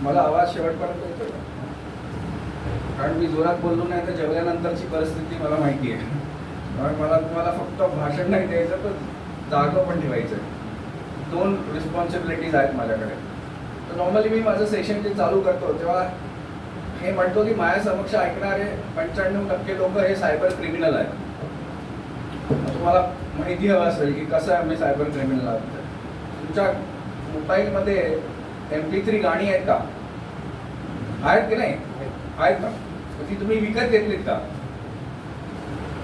मला आवाज शेवटपर्यंत येतो का? कारण मी जोरात बोललो नाही तर जेवल्यानंतरची परिस्थिती मला माहिती आहे. कारण मला तुम्हाला फक्त भाषण नाही द्यायचं तर जागं पण ठेवायचं आहे. 2 रिस्पॉन्सिबिलिटीज आहेत माझ्याकडे. तर नॉर्मली मी माझं सेशन जे चालू करतो तेव्हा हे म्हणतो की माझ्या समक्ष ऐकणारे 95% लोक हे सायबर क्रिमिनल आहेत. तुम्हाला माहिती हवं असेल की कसं आहे मी सायबर क्रिमिनल आहोत. तुमच्या मोबाईलमध्ये MP3 गाणी आहेत का? आहेत की नाही? आहेत का? ती तुम्ही विकत घेतलीत का?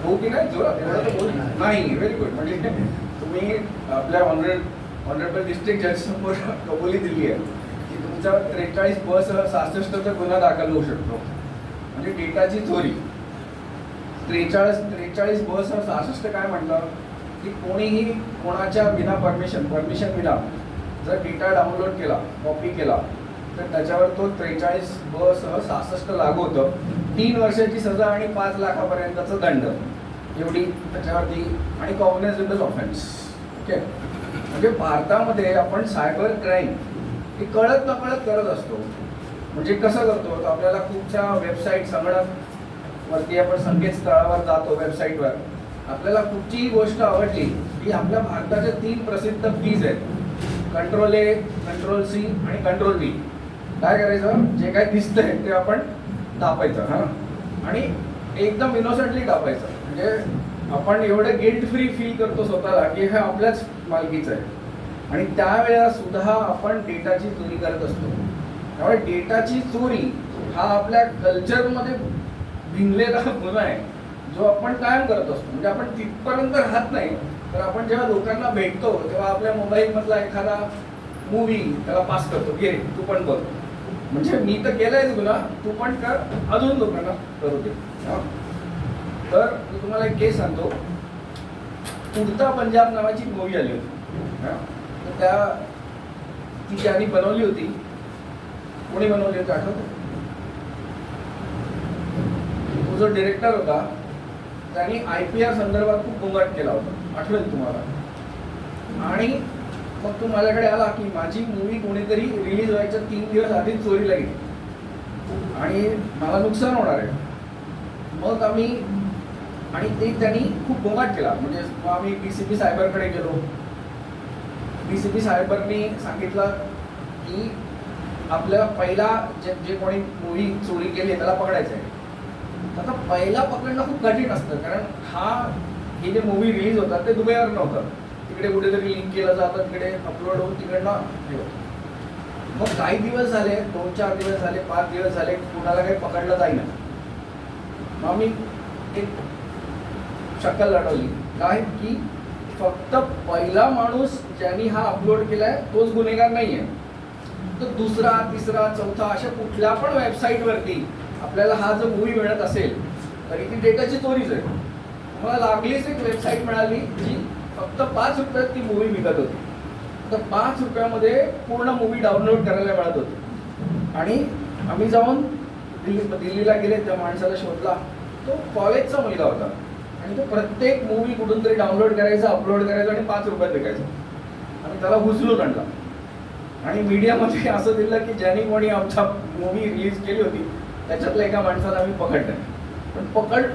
हो की नाही? जोरात एवढं तर बोल नाही. Very good. म्हणजे तुम्ही आपल्या ऑनरेबल डिस्ट्रिक्ट जज समोर कबुली दिली आहे की तुमच्यावर 43 सह 66 गुन्हा दाखल होऊ शकतो. म्हणजे डेटाची चोरी. 43 सह 66 काय म्हणतं की कोणीही कोणाच्या विना परमिशन विना जर डेटा डाउनलोड केला, कॉपी केला तर त्याच्यावर तो 43 सह 66 लागू होतं. 3 वर्षाची सजा आणि 5 लाखापर्यंतचा दंड एवढी त्याच्यावरती आणि कॉग्निझेबल ऑफेन्स. ओके. म्हणजे भारतामध्ये आपण सायबर क्राईम हे कळत नकळत करत असतो. म्हणजे कसं करतो तर आपल्याला खूपशा वेबसाईट संगणकवरती आपण संकेतस्थळावर जातो वेबसाईटवर. आपल्याला कुठचीही गोष्ट आवडली की आपल्या भारताच्या 3 प्रसिद्ध कीज आहेत. कंट्रोल A, कंट्रोल C आणि कंट्रोल V. काय करायचं जे काय दिसतंय ते आपण दाबायचं. हां. आणि एकदम इनोसंटली दाबायचं. म्हणजे आपण एवढं गिल्ट फ्री फील करतो स्वतःला की हे आपल्याच मालकीचं आहे. आणि त्यावेळेला सुद्धा आपण डेटाची चोरी करत असतो. त्यामुळे डेटाची चोरी हा आपल्या कल्चरमध्ये भिनलेला गुन्हा आहे जो आपण कायम करत असतो. म्हणजे आपण तिथपर्यंत राहत नाही तर आपण जेव्हा लोकांना भेटतो तेव्हा आपल्या मोबाईलमधला एखादा मूवी त्याला पास करतो की तू पण बघ. म्हणजे मी तर केलंयच गुन्हा, तू पण कर, अजून लोकांना करू दे. तर मी तुम्हाला एक केस सांगतो. उडता पंजाब नावाची मूवी आली होती. तर त्या ती ज्यांनी बनवली होती, कोणी बनवली होती आठवतं? तो जो डिरेक्टर होता त्यांनी IPR संदर्भात खूप गोंगाट केला होता, आठवेल तुम्हाला. आणि मग तो माझ्याकडे आला की माझी मूवी कोणीतरी रिलीज व्हायच्या 3 दिवस आधीच चोरीला गेली आणि मला नुकसान होणार आहे. मग आम्ही आणि ते त्यांनी खूप गोंगाट केला. म्हणजे आम्ही DCP सायबरकडे गेलो. DCP सायबरनी सांगितलं की आपल्याला पहिला जे कोणी मूवी चोरी केली त्याला पकडायचं आहे. आता पहिला पकडणं खूप कठीण असतं कारण हे जे मूवी रिलीज होतात ते दुबईवर नव्हतं. तिकडे कुठेतरी लिंक केलं जातं, तिकडे अपलोड होऊन तिकडनं हे होतं. मग काही दिवस झाले, 2-4 दिवस झाले, 5 दिवस झाले, कुणाला काही पकडलं जाईना. मग मी एक शक्कल लढवली काय की फक्त पहिला माणूस ज्यांनी हा अपलोड केलाय तोच गुन्हेगार नाहीये. तर दुसरा, तिसरा, चौथा अशा कुठल्या पण वेबसाईटवरती आपल्याला हा जर मूवी मिळत असेल तरी ती डेटाची चोरीच आहे. मला लागलीच एक वेबसाईट मिळाली जी फक्त 5 रुपयात ती मूवी विकत होती. तर 5 रुपयामध्ये पूर्ण मूवी डाउनलोड करायला मिळत होती. आणि आम्ही जाऊन दिल्लीला गेले, त्या माणसाला शोधला. तो कॉलेजचा मुलगा होता आणि तो प्रत्येक मूवी कुठून तरी डाउनलोड करायचा, अपलोड करायचा आणि 5 रुपयात विकायचा. आणि त्याला उचलून आणला आणि मीडियामध्ये असं दिलं की ज्यांनी कोणी आमच्या मूवी रिलीज केली होती त्याच्यातल्या एका माणसाला आम्ही पकडलं. पण पकड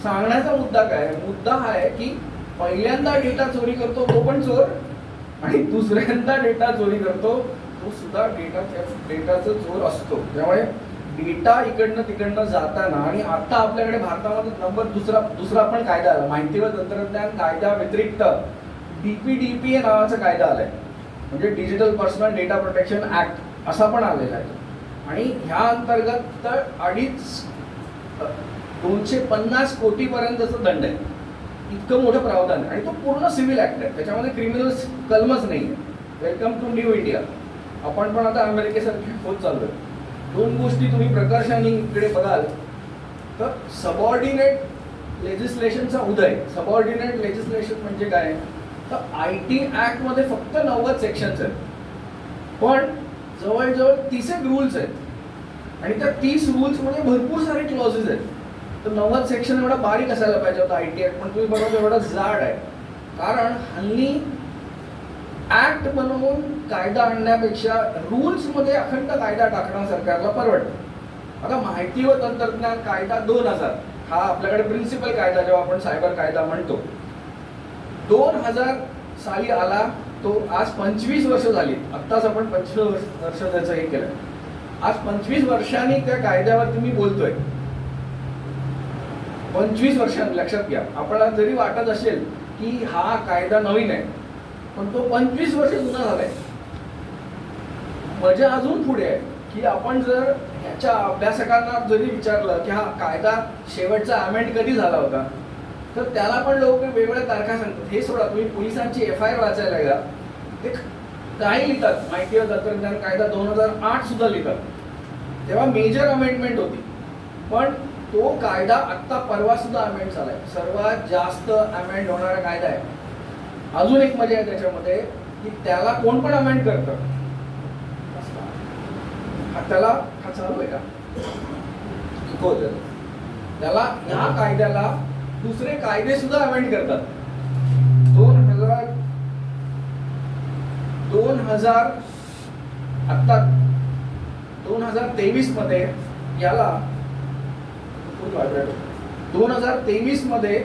सांगण्याचा मुद्दा काय? मुद्दा हा आहे की पहिल्यांदा डेटा चोरी करतो तो पण चोर आणि दुसऱ्यांदा डेटा चोरी करतो तो सुद्धा डेटाचा चोर असतो. त्यामुळे डेटा इकडनं तिकडनं जाताना आणि आता आपल्याकडे भारतामध्ये नंबर दुसरा पण कायदा आला, माहिती व तंत्रज्ञान कायदा व्यतिरिक्त DPDPA नावाचा कायदा आलाय. म्हणजे digital personal data protection act असा पण आलेला आहे. आणि ह्या अंतर्गत तर 250 कोटीपर्यंतचा दंड आहे. इतकं मोठं प्रावधान आहे आणि तो पूर्ण सिव्हिल ऍक्ट आहे. त्याच्यामध्ये क्रिमिनल कलमच नाही आहे. Welcome to new India. आपण पण आता अमेरिकेसारखे होत चाललोय. 2 गोष्टी तुम्ही प्रकर्षाने इकडे बघाल तर सबऑर्डिनेट लेजिस्लेशनचा उदय. सबऑर्डिनेट लेजिस्लेशन म्हणजे काय? तर IT ऍक्टमध्ये फक्त 90 सेक्शन्स आहेत पण जवळजवळ 30 रूल्स आहेत आणि त्या 30 रूल्समध्ये भरपूर सारे क्लॉजेस आहेत. तर 90 सेक्शन एवढा बारीक असायला पाहिजे होता IT ऍक्ट, पण तुम्ही बघा एवढा जाड आहे. कारण हल्ली ऍक्ट बनवून कायदा आणण्यापेक्षा रूल्समध्ये अखंड कायदा टाकणं सरकारला परवडतं. आता माहिती व तंत्रज्ञान कायदा 2000 हा आपल्याकडे प्रिन्सिपल कायदा जेव्हा आपण सायबर कायदा म्हणतो 2000 साली आला. तो आज 25 वर्ष झाली. आत्ताच आपण 25 वर्ष त्याचं हे केलं. आज 25 वर्षांनी त्या कायद्यावर तुम्ही बोलतोय. 25 वर्षांनी लक्षात घ्या. आपल्याला जरी वाटत असेल की हा कायदा नवीन आहे पण तो 25 वर्ष जुना झालाय. मजा अजून पुढे आहे की आपण जर ह्याच्या अभ्यासकांना जरी विचारलं की हा कायदा शेवटचा अमेंड कधी झाला होता तर त्याला पण लोक वेगवेगळ्या तारखा सांगतात. हे सोडा, तुम्ही पोलिसांची FIR वाचायला गेला ते काही लिहितात. माहिती व तंत्रज्ञान कायदा 2008 सुद्धा लिहितात. तेव्हा मेजर अमेंडमेंट होती पण तो कायदा आत्ता परवा सुद्धा अमेंड झालाय. सर्वात जास्त अमेंड होणारा कायदा आहे. अजून एक मजा आहे त्याच्यामध्ये की त्याला कोण पण अमेंड करतं. त्याला हा चालू आहे का त्याला ह्या कायद्याला दुसरे कायदे सुद्धा अमेंड करतात. 2000 आता 2023 मध्ये याला 2023 मध्ये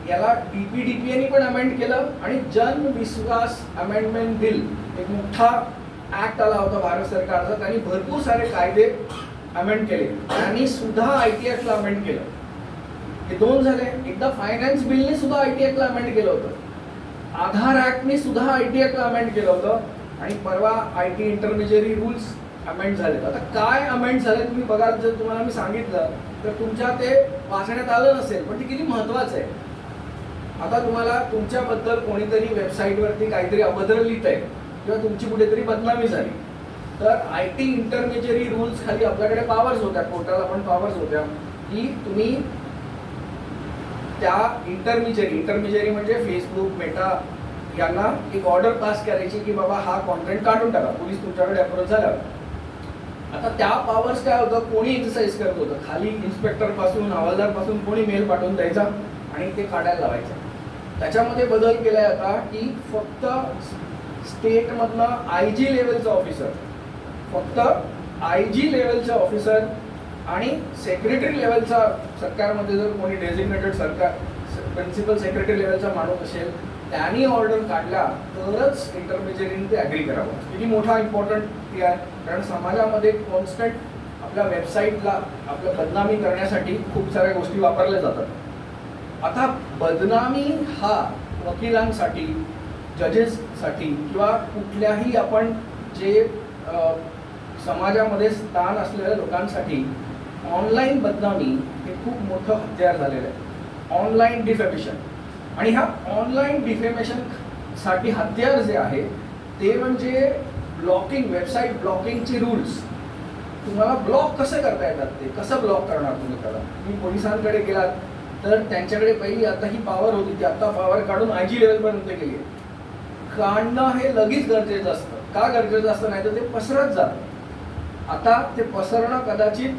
याला DPDPA पण अमेंड केलं आणि जन विश्वास अमेंडमेंट बिल एक मोठा ऍक्ट आला होता भारत सरकारचा. त्यांनी भरपूर सारे कायदे अमेंड केले आणि सुद्धा IT ऍक्टला अमेंड केलं. हे दोन झाले. एकदा फायनान्स बिलने सुद्धा IT ऍक्टला अमेंड केलं होतं. आधार ऍक्टने सुद्धा IT ऍक्टला अमेंड केलं होतं आणि परवा IT इंटरमिजिएरी रूल्स अमेंड झाले. आता काय अमेंड झाले तुम्ही बघाल. जर तुम्हाला मी सांगितलं तर तुमच्या ते वाचण्यात आलं नसेल पण ते किती महत्वाचं आहे. आता तुम्हाला तुमच्याबद्दल कोणीतरी वेबसाईटवरती काहीतरी अभद्र लिहित आहे किंवा तुमची कुठेतरी बदनामी झाली तर IT इंटरमिजिएरी रूल्स खाली आपल्याकडे पॉवर्स होत्या. कोर्टाला पण पॉवर्स होत्या की तुम्ही त्या इंटरमिजिएरी म्हणजे फेसबुक, मेटा यांना एक ऑर्डर पास करायची की बाबा हा कॉन्टेंट काढून टाका. पोलीस तुमच्याकडे अप्रोच झाला. आता त्या पॉवर्स काय होतं, कोणी एक्सरसाइज करत होतं. खाली इन्स्पेक्टर पासून हवालदार पासून कोणी मेल पाठवून द्यायचा आणि ते काढायला लावायचं. त्याच्यामध्ये बदल केलाय आता की फक्त स्टेटमधनं IG लेवलचा ऑफिसर, फक्त IG लेवलचा ऑफिसर आणि सेक्रेटरी लेवलचा सरकारमध्ये जर कोणी डेझिग्नेटेड सरकार प्रिन्सिपल सेक्रेटरी लेवलचा माणूस असेल त्यांनी ऑर्डर काढला तरच इंटरमिजिएरीने ते ॲग्री करावं. किती मोठा इम्पॉर्टंट आहे. कारण समाजामध्ये कॉन्स्टंट आपल्या वेबसाईटला आपलं बदनामी करण्यासाठी खूप साऱ्या गोष्टी वापरल्या जातात. आता बदनामी हा वकिलांसाठी, जजेससाठी किंवा कुठल्याही आपण जे समाजामध्ये स्थान असलेल्या लोकांसाठी ऑनलाईन बदनामी हे खूप मोठं हत्यार झालेलं आहे. Online defamation. आणि ह्या ऑनलाईन डिफेमेशन साठी हत्यार जे आहे ते म्हणजे ब्लॉकिंग, वेबसाईट ब्लॉकिंगचे रूल्स. तुम्हाला ब्लॉक कसे करता येतात, ते कसं ब्लॉक करणार तुम्ही त्याला. तुम्ही पोलिसांकडे गेलात तर त्यांच्याकडे पहिली आता ही पॉवर होती ती आता पॉवर काढून IG लेवलपर्यंत गेली. काढणं हे लगेच गरजेचं असतं. का गरजेचं असतं, नाही तर ते पसरत जातं. आता ते पसरणं कदाचित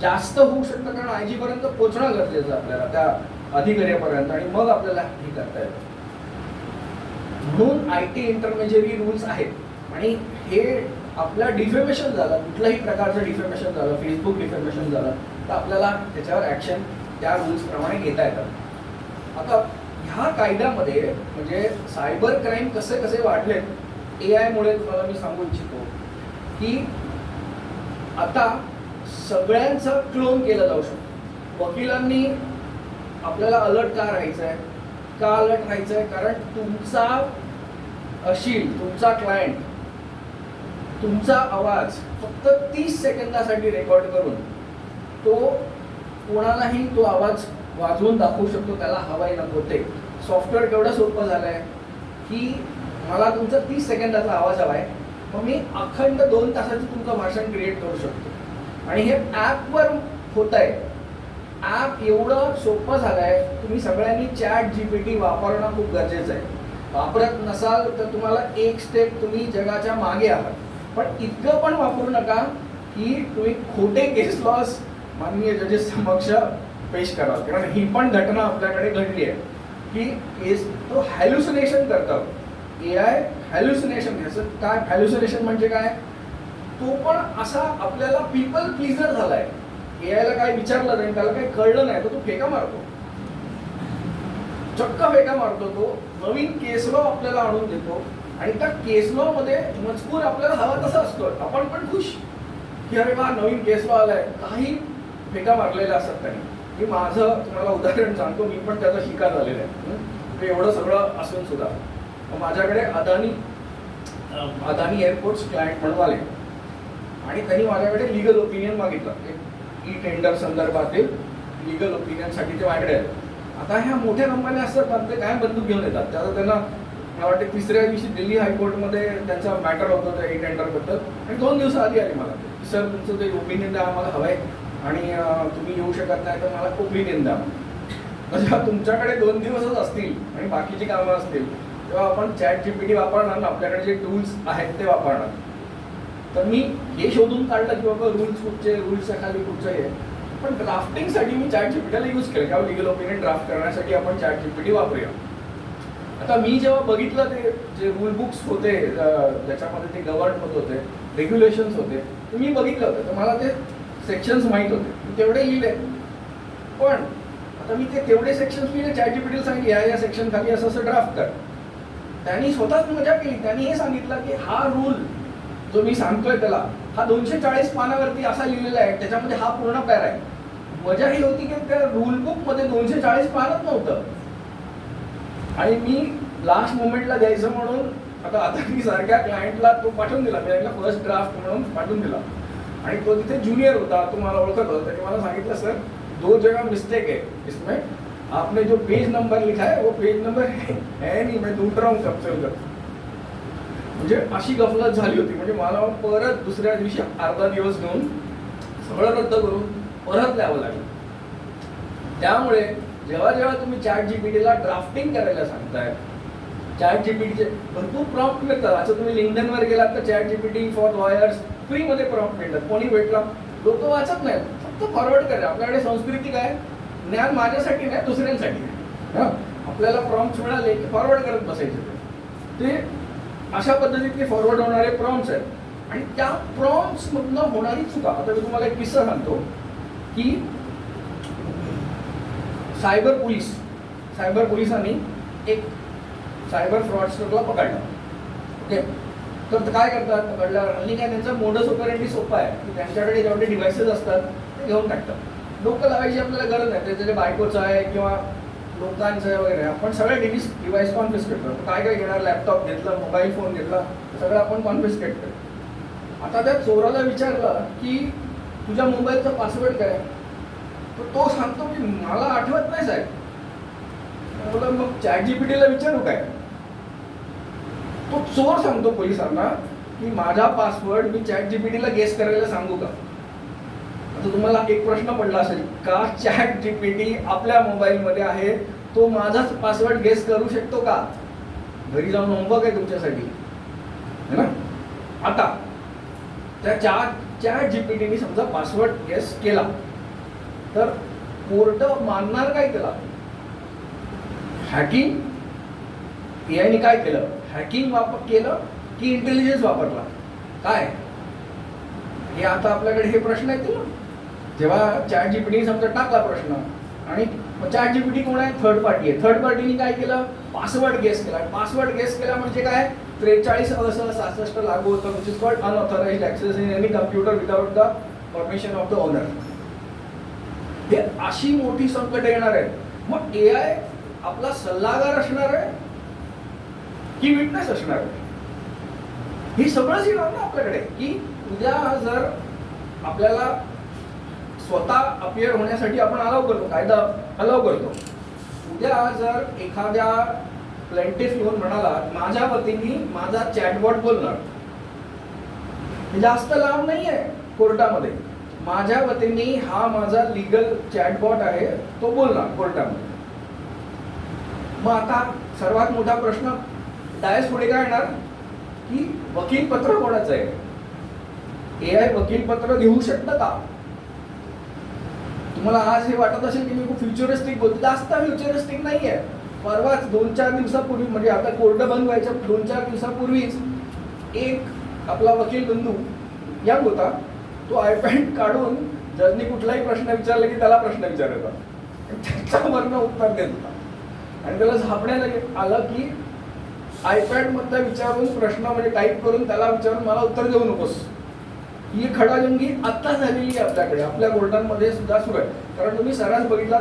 जास्त होऊ शकतं कारण IG पर्यंत पोहोचणं गरजेचं आपल्याला, त्या अधिकाऱ्यापर्यंत, आणि मग आपल्याला हे करता येतं. म्हणून IT इंटरमिजिएरी रूल्स आहेत. आणि हे आपला डिफेमेशन झालं, कुठल्याही प्रकारचं डिफेमेशन झालं, फेसबुक डिफेमेशन झालं तर आपल्याला त्याच्यावर ॲक्शन त्या रूल्स प्रमाणे घेता येतात. आता ह्या कायद्यामध्ये म्हणजे सायबर क्राईम कसे कसे वाढलेत AI मुळे तुम्हाला मी सांगू इच्छितो की आता सगळ्यांचं क्लोन केलं जाऊ शकतं. वकिलांनी आपल्याला अलर्ट का राहायचं आहे, का अलर्ट राहायचं आहे, कारण तुमचा अशील, तुमचा क्लायंट तुमचा आवाज फक्त 30 सेकंदासाठी रेकॉर्ड करून तो कोणालाही तो आवाज वाजवून दाखवू शकतो. त्याला हवाई नको ते. सॉफ्टवेअर केवढं सोपं झालं आहे की मला तुमचा 30 सेकंदाचा आवाज हवा आहे, मग मी अखंड 2 तासाचं तुमचं भाषण क्रिएट करू शकतो. आणि हे ॲपवर होत आहे. ॲप एवढं सोपं झालं आहे, तुम्ही सगळ्यांनी ChatGPT वापरणं खूप गरजेचं आहे. वापरत नसाल तर तुम्हाला एक स्टेप तुम्ही जगाच्या मागे आहात. पण इतकं पण वापरू नका की तुम्ही खोटे केस लॉस माननीय जजेस समक्ष पेश कराल. कारण ही पण घटना आपल्याकडे घडली आहे की केस तो हॅल्युसिनेशन करतं. AI हॅल्युसिनेशन, ह्याचं काय हॅल्युसिनेशन म्हणजे काय, तो पण असा आपल्याला पीपल प्लीजर झालाय. एआयला काय विचारलं नाही, त्याला काही कळलं नाही तर तो फेका मारतो, चक्क फेका मारतो. तो नवीन केस लॉ आपल्याला आणून देतो आणि त्या केस लॉ मध्ये मजकूर आपल्याला हवा तसा असतो. आपण पण खुश की अरे वा नवीन केस लॉ आलाय, काही फेका मारलेल्या असतात त्यांनी. मी माझं तुम्हाला उदाहरण सांगतो, मी पण त्याचा शिकार झालेला आहे. एवढं सगळं असून सुद्धा माझ्याकडे अदानी एअरपोर्ट्स क्लायंट म्हणून आले आणि त्यांनी माझ्याकडे लिगल ओपिनियन मागितलं. ई टेंडर संदर्भातील लिगल ओपिनियनसाठी ते माझ्याकडे आले. आता ह्या मोठ्या कंपन्या असतात, ते काय बंदूक घेऊन येतात. त्याचं त्यांना मला वाटते तिसऱ्या दिवशी दिल्ली हायकोर्टमध्ये त्यांचा मॅटर होतं त्या ई टेंडरबद्दल आणि 2 दिवस आधी आली मला की सर तुमचं ते ओपिनियन द्या, आम्हाला हवं आहे आणि तुम्ही येऊ शकत नाही तर मला ओपिनियन द्या. म्हणजे तुमच्याकडे 2 दिवसच असतील आणि बाकीची कामं असतील तेव्हा आपण ChatGPT वापरणार ना, आपल्याकडे जे टूल्स आहेत ते वापरणार. तर मी हे शोधून काढलं की बाबा रूल्स कुठचे, रूल्सच्या खाली कुठचं आहे. पण ड्राफ्टिंगसाठी मी ChatGPTला यूज केलं, किंवा लिगल ओपिनियन ड्राफ्ट करण्यासाठी आपण ChatGPT वापरूया. आता मी जेव्हा बघितलं ते जे रूल बुक्स होते ज्याच्यामध्ये ते गव्हर्न होत होते, रेग्युलेशन्स होते, ते मी बघितलं होतं. तर मला ते सेक्शन्स माहीत होते, मी तेवढे लिहिले. पण आता मी ते तेवढे सेक्शन्स लिहिले, ChatGPTला सांगितले या सेक्शन खाली असं असं ड्राफ्ट कर. त्यांनी स्वतःच मजा केली. त्यांनी हे सांगितलं की हा रूल जो मी सांगतोय त्याला हा 240 पानावरती असा लिहिलेला आहे, त्याच्यामध्ये हा पूर्ण पॅरा आहे. मजा ही होती की त्या रूल बुक मध्ये 240 पानच नव्हतं. आणि मी लास्ट मोमेंटला द्यायचं म्हणून आता मी सारख्या क्लायंटला तो पाठवून दिला, मी त्याला फर्स्ट ड्राफ्ट म्हणून पाठवून दिला. आणि तो तिथे ज्युनियर होता, तो मला ओळखत होता. त्याने मला सांगितलं सर 2 जगह मिस्टेक है इसमें, आपने जो पेज नंबर लिखा है वो पेज नंबर है नहीं, मैं ढूंढ रहा हूँ कब से उधर. म्हणजे अशी गफलत झाली होती. म्हणजे मला परत दुसऱ्या दिवशी अर्धा दिवस घेऊन सगळं रद्द करून परत लिहावं लागलं. त्यामुळे जेव्हा जेव्हा तुम्ही ChatGPTला ड्राफ्टिंग करायला सांगताय, ChatGPTचे भरपूर प्रॉम्प्ट मिळतात. असं तुम्ही लिंक्डइनवर गेलात तर ChatGPT फॉर लॉयर्स फ्रीमध्ये प्रॉम्प्ट मिळतात. कोणी भेटला, लोक वाचत नाहीत, फक्त फॉरवर्ड करा. आपल्याकडे संस्कृती काय, ज्ञान माझ्यासाठी नाही दुसऱ्यांसाठी. हां, आपल्याला प्रॉम्प्ट्स मिळाले की फॉरवर्ड करत बसायचे. ते अशा पद्धतीने फॉरवर्ड होणारे प्रॉम्प्ट्स आहेत. आणि त्या प्रॉम्प्ट्समधनं होणारी चुका, आता मी तुम्हाला एक किस्सा सांगतो की सायबर पोलिसांनी एक सायबर फ्रॉडस्टरला पकडलं. ओके, तर काय करतात पकडल्यावर, हल्ली काय त्यांचा मोडस ऑपरेंडी सोपा आहे की त्यांच्याकडे जेवढे डिव्हाइसेस असतात ते घेऊन टाकतात. डोकं लावायची आपल्याला गरज नाही. त्याचे बायकोचं आहे किंवा लोकांचं आहे वगैरे, आपण सगळे डिव्हाइस कॉन्फिस्केट करतो. काय काय घेणार, लॅपटॉप घेतला, मोबाईल फोन घेतला, सगळं आपण कॉन्फिस्केट करतो. आता त्या चोराला विचारलं की तुझ्या मोबाईलचा पासवर्ड काय, तर तो सांगतो की मला आठवत नाही साहेब. बोला मग ChatGPTला विचारू काय. तो चोर सांगतो पोलिसांना की माझा पासवर्ड मी ChatGPTला गेस करायला सांगू का. आता तुम्हाला एक प्रश्न पडला असेल का, ChatGPT आपल्या मोबाईलमध्ये आहे, तो माझाच पासवर्ड गेस करू शकतो का. घरी जाऊन होमवर्क आहे तुमच्यासाठी, है ना. आता त्या ChatGPTने समजा पासवर्ड गेस केला तर कोर्ट मानणार काय त्याला. हॅकिंग एआयने काय केलं, हॅकिंग केलं की इंटेलिजन्स वापरला, काय हे आता आपल्याकडे हे प्रश्न येतील ना. जेव्हा ChatGPT समजा टाकला प्रश्न आणि ChatGPT कोण आहे, थर्ड पार्टी आहे. थर्ड पार्टीने काय केलं, पासवर्ड गेस केला. पासवर्ड गेस केला म्हणजे काय, 43 लागू होतं, which is called unauthorised access in any computer without the permission of the owner. हे अशी मोठी संकट येणार आहे. मग एआय आपला सल्लागार असणार आहे की विटनेस असणार आहे, हे सगळंच येणार ना आपल्याकडे. की उद्या जर आपल्याला स्वतः अपियर होण्यासाठी आपण अलाव करतो, कायदा अलाव करतो. उद्या जर एखाद्या प्लेंटिफ येऊन म्हणाला माझ्या वतीने माझा चॅटबॉट बोलणार, जास्त लांब नाही आहे कोर्टामध्ये, माझ्या वतीने हा माझा लीगल चॅटबॉट आहे तो बोलणार कोर्टामध्ये. मग आता सर्वात मोठा प्रश्न डायस पुढे काय येणार की वकीलपत्र कोणाचं आहे. एआय वकीलपत्र घेऊ शकतं का. तुम्हाला आज हे वाटत असेल की मी खूप फ्युचरिस्टिक बोलतो, जास्त फ्युचरिस्टिक नाही आहे. परवाच 2-4 दिवसापूर्वी, म्हणजे आता कोर्ट बंद व्हायच्या 2-4 दिवसापूर्वीच एक आपला वकील बंधू यंग होता, तो आयपॅड काढून जजनी कुठलाही प्रश्न विचारला की त्याला प्रश्न विचारत होता, त्याच्यावरनं उत्तर देत होता. आणि त्याला झापण्याला आलं की आयपॅड मधला विचारून प्रश्न म्हणजे टाईप करून त्याला विचारून मला उत्तर देऊ नकोस. ही खडाजंगी आत्ता झालेली आहे आपल्याकडे, आपल्या कोर्टांमध्ये सुद्धा सुरू आहे. कारण तुम्ही सरास बघितला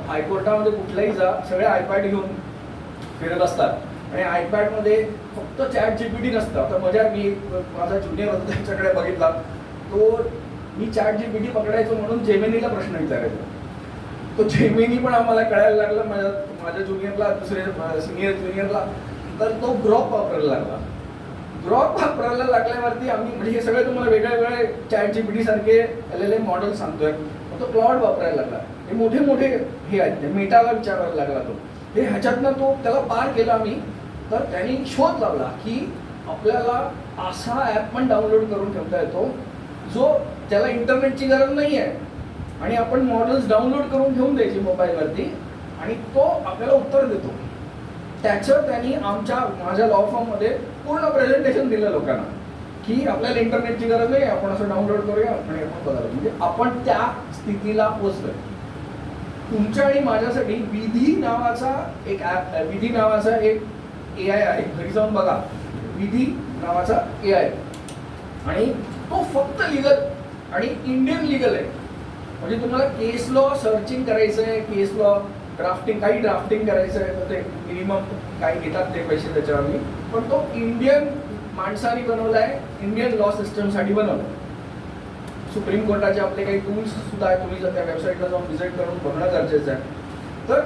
हायकोर्टामध्ये कुठलाही जा, सगळे आयपॅड घेऊन फिरत असतात आणि आयपॅडमध्ये फक्त चॅट जीपीटी नसतं. आता मी माझा ज्युनियर होता त्यांच्याकडे बघितला, तो मी चॅट जीपीटी पकडायचो म्हणून जेमिनीला प्रश्न विचारायचो. तो जेमिनी पण आम्हाला कळायला लागला, माझ्या ज्युनियरला, दुसरे सिनियर ज्युनियरला, तर तो ग्रॉक वापरायला लागला. ग्रॉक वापरायला लागल्यावरती आम्ही, म्हणजे हे सगळे तुम्हाला वेगळे वेगळे चॅट जीपीटी सारखे LLM मॉडेल सांगतोय, तो क्लॉड वापरायला लागला. हे मोठे मोठे हे आहेत, मेटाला विचारायला लागला तो. हे ह्याच्यातनं तो त्याला पार केला आम्ही. तर त्यांनी शोध लावला की आपल्याला असा ॲप पण डाउनलोड करून ठेवता येतो जो त्याला इंटरनेटची गरज नाही आहे, आणि आपण मॉडेल्स डाउनलोड करून ठेवून द्यायची मोबाईलवरती आणि तो आपल्याला उत्तर देतो. त्याचं त्यांनी माझ्या लॉ फॉर्ममध्ये पूर्ण प्रेझेंटेशन दिलं लोकांना की आपल्याला इंटरनेटची गरज नाही, आपण असं डाउनलोड करूया आणि आपण बघायला. म्हणजे आपण त्या स्थितीला पोहोचलोय. तुमच्या आणि माझ्यासाठी विधी नावाचा एक ॲप, विधी नावाचा एक AI आहे, घरी जाऊन बघा. विधी नावाचा AI, आणि तो फक्त लिगल आणि इंडियन लिगल आहे. म्हणजे तुम्हाला केस लॉ सर्चिंग करायचं आहे, केस लॉ काही ड्राफ्टिंग करायचं आहे, तर ते मिनिमम काही घेतात ते पैसे त्याच्यावर, पण तो इंडियन माणसाने बनवला आहे, इंडियन लॉ सिस्टमसाठी बनवलं. सुप्रीम कोर्टाचे आपले काही टूल्स सुद्धा आहेत, तुम्ही जर त्या वेबसाईटला जाऊन व्हिजिट करून बघणं गरजेचं आहे. तर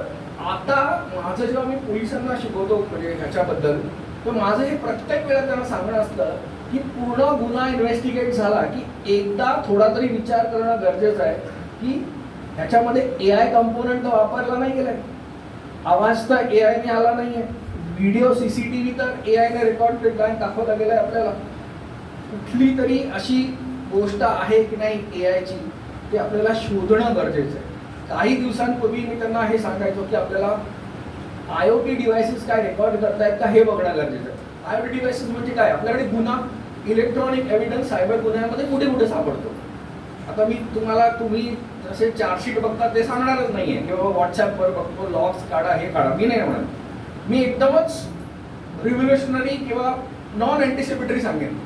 आता माझं जेव्हा मी पोलिसांना शिकवतो म्हणजे ह्याच्याबद्दल, तर माझं हे प्रत्येक वेळा त्यांना सांगणं असतं की पूर्ण गुन्हा इन्व्हेस्टिगेट झाला की एकदा थोडा तरी विचार करणं गरजेचं आहे की ह्याच्यामध्ये AI कंपोनंट तर वापरला नाही गेलाय, आवाज तर AI ने आला नाहीये, व्हिडिओ CCTV तर AI ने रेकॉर्ड केला दाखवला गेलाय आपल्याला. कुठली तरी अशी गोष्ट आहे की नाही AIची, ते आपल्याला शोधणं गरजेचं आहे. काही दिवसांपूर्वी मी त्यांना हे सांगायचो की आपल्याला IoT डिव्हाइसेस काय रेकॉर्ड करतायत का हे बघणं गरजेचं आहे. IoT डिव्हाइसेस म्हणजे काय, आपल्याकडे गुन्हा, इलेक्ट्रॉनिक एव्हिडन्स सायबर गुन्ह्यामध्ये कुठे कुठे सापडतो. आता मी तुम्ही जसे चार्जशीट बघता ते सांगणारच नाहीये किंवा व्हॉट्सॲपवर बघतो लॉग्स काढा हे काढा, मी नाही म्हणत. मी एकदमच रिव्होल्युशनरी किंवा नॉन अँटिसिपेटरी सांगेन.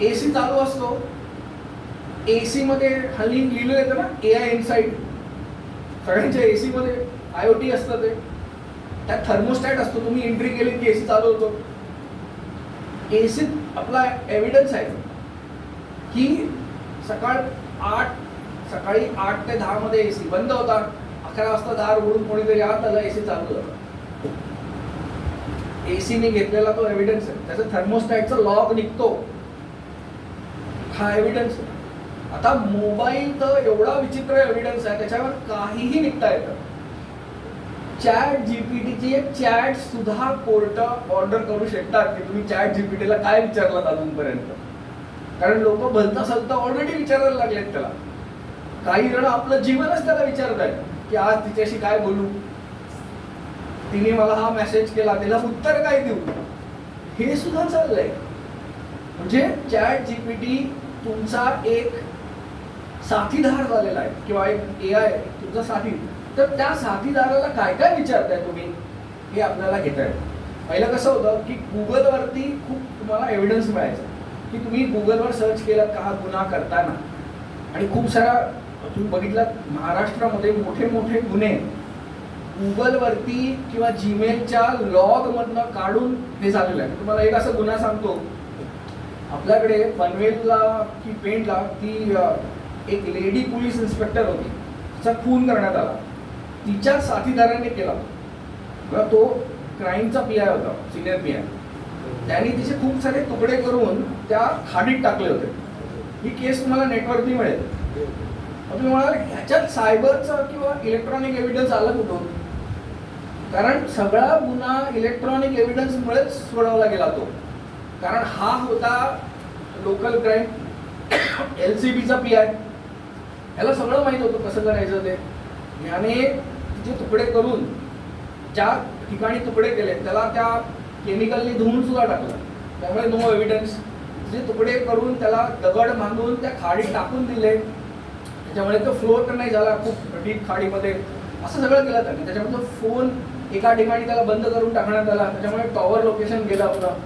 AC चालू असतो, AC मध्ये हल्ली लिहिलेलं येतं ना AI इनसाइड, सगळ्यांच्या AC मध्ये IoT असतं, ते त्यात थर्मोस्टॅट असतो, तुम्ही एंट्री केली की AC चालू होतो. AC आपला एव्हिडन्स आहे की सकाळी 8 ते 10 मध्ये AC बंद होता, 11 वाजता दार उघडून कोणीतरी आत आलं, AC चालू झालं. AC ने घेतलेला तो एव्हिडन्स आहे, त्याचा थर्मोस्टॅटचा लॉग निघतो, हा एव्हिडन्स. आता मोबाईल तर एवढा विचित्र एव्हिडन्स आहे, त्याच्यावर काहीही निघता येतं. चॅट जीपीटीची एक चॅट सुद्धा कोर्ट ऑर्डर करू शकतात की तुम्ही चॅट जीपीटीला काय विचारलात अजूनपर्यंत, कारण लोक भलता सलता ऑलरेडी विचारायला लागलेत त्याला. काही जण आपलं जीवनच त्याला विचारत आहेत की आज तिच्याशी काय बोलू, तिने मला हा मेसेज केला, तिला उत्तर काय देऊ, हे सुद्धा चाललंय. म्हणजे चॅट जीपीटी तुमचा एक साथीदार झालेला आहे किंवा एक AI तुमचा साथी. तर त्या साथीदाराला काय काय विचारताय तुम्ही हे आपल्याला घेता येतं. पहिलं कसं होतं की गुगलवरती खूप तुम्हाला एव्हिडन्स मिळायचं की तुम्ही गुगलवर सर्च केलं का हा गुन्हा करताना, आणि खूप सारा तुम्ही बघितलात महाराष्ट्रामध्ये मोठे मोठे गुन्हे गुगलवरती किंवा जीमेलच्या लॉगमधनं काढून हे झालेलं आहे. तुम्हाला एक असा गुन्हा सांगतो, आपल्याकडे पनवेलला की पेंटला ती एक लेडी पोलीस इन्स्पेक्टर होती, तिचा खून करण्यात आला, तिच्या साथीदाराने केला. तो क्राईमचा PI होता, सिनियर PI. त्यांनी तिचे खूप सारे तुकडे करून त्या खाडीत टाकले होते. ही केस तुम्हाला नेटवरती मिळेल. तुम्ही म्हणाल ह्याच्यात सायबरचा किंवा इलेक्ट्रॉनिक एव्हिडन्स आला कुठून, कारण सगळा गुन्हा इलेक्ट्रॉनिक एव्हिडन्समुळेच सोडवला गेला तो. कारण हा होता लोकल क्राईम LCBचा PI, याला सगळं माहीत होतं कसं करायचं ते. याने तिचे तुकडे करून ज्या ठिकाणी तुकडे केले त्याला त्या केमिकलनी धुवून सुद्धा टाकलं, त्यामुळे नो एव्हिडन्स. जे तुकडे करून त्याला दगड बांधून त्या खाडीत टाकून दिले, त्याच्यामुळे तो फ्लोट नाही झाला खूप डीप खाडीमध्ये, असं सगळं केलं त्यांनी. त्याच्यामुळे फोन एका ठिकाणी त्याला बंद करून टाकण्यात आला, त्याच्यामुळे टॉवर लोकेशन गेलं होतं.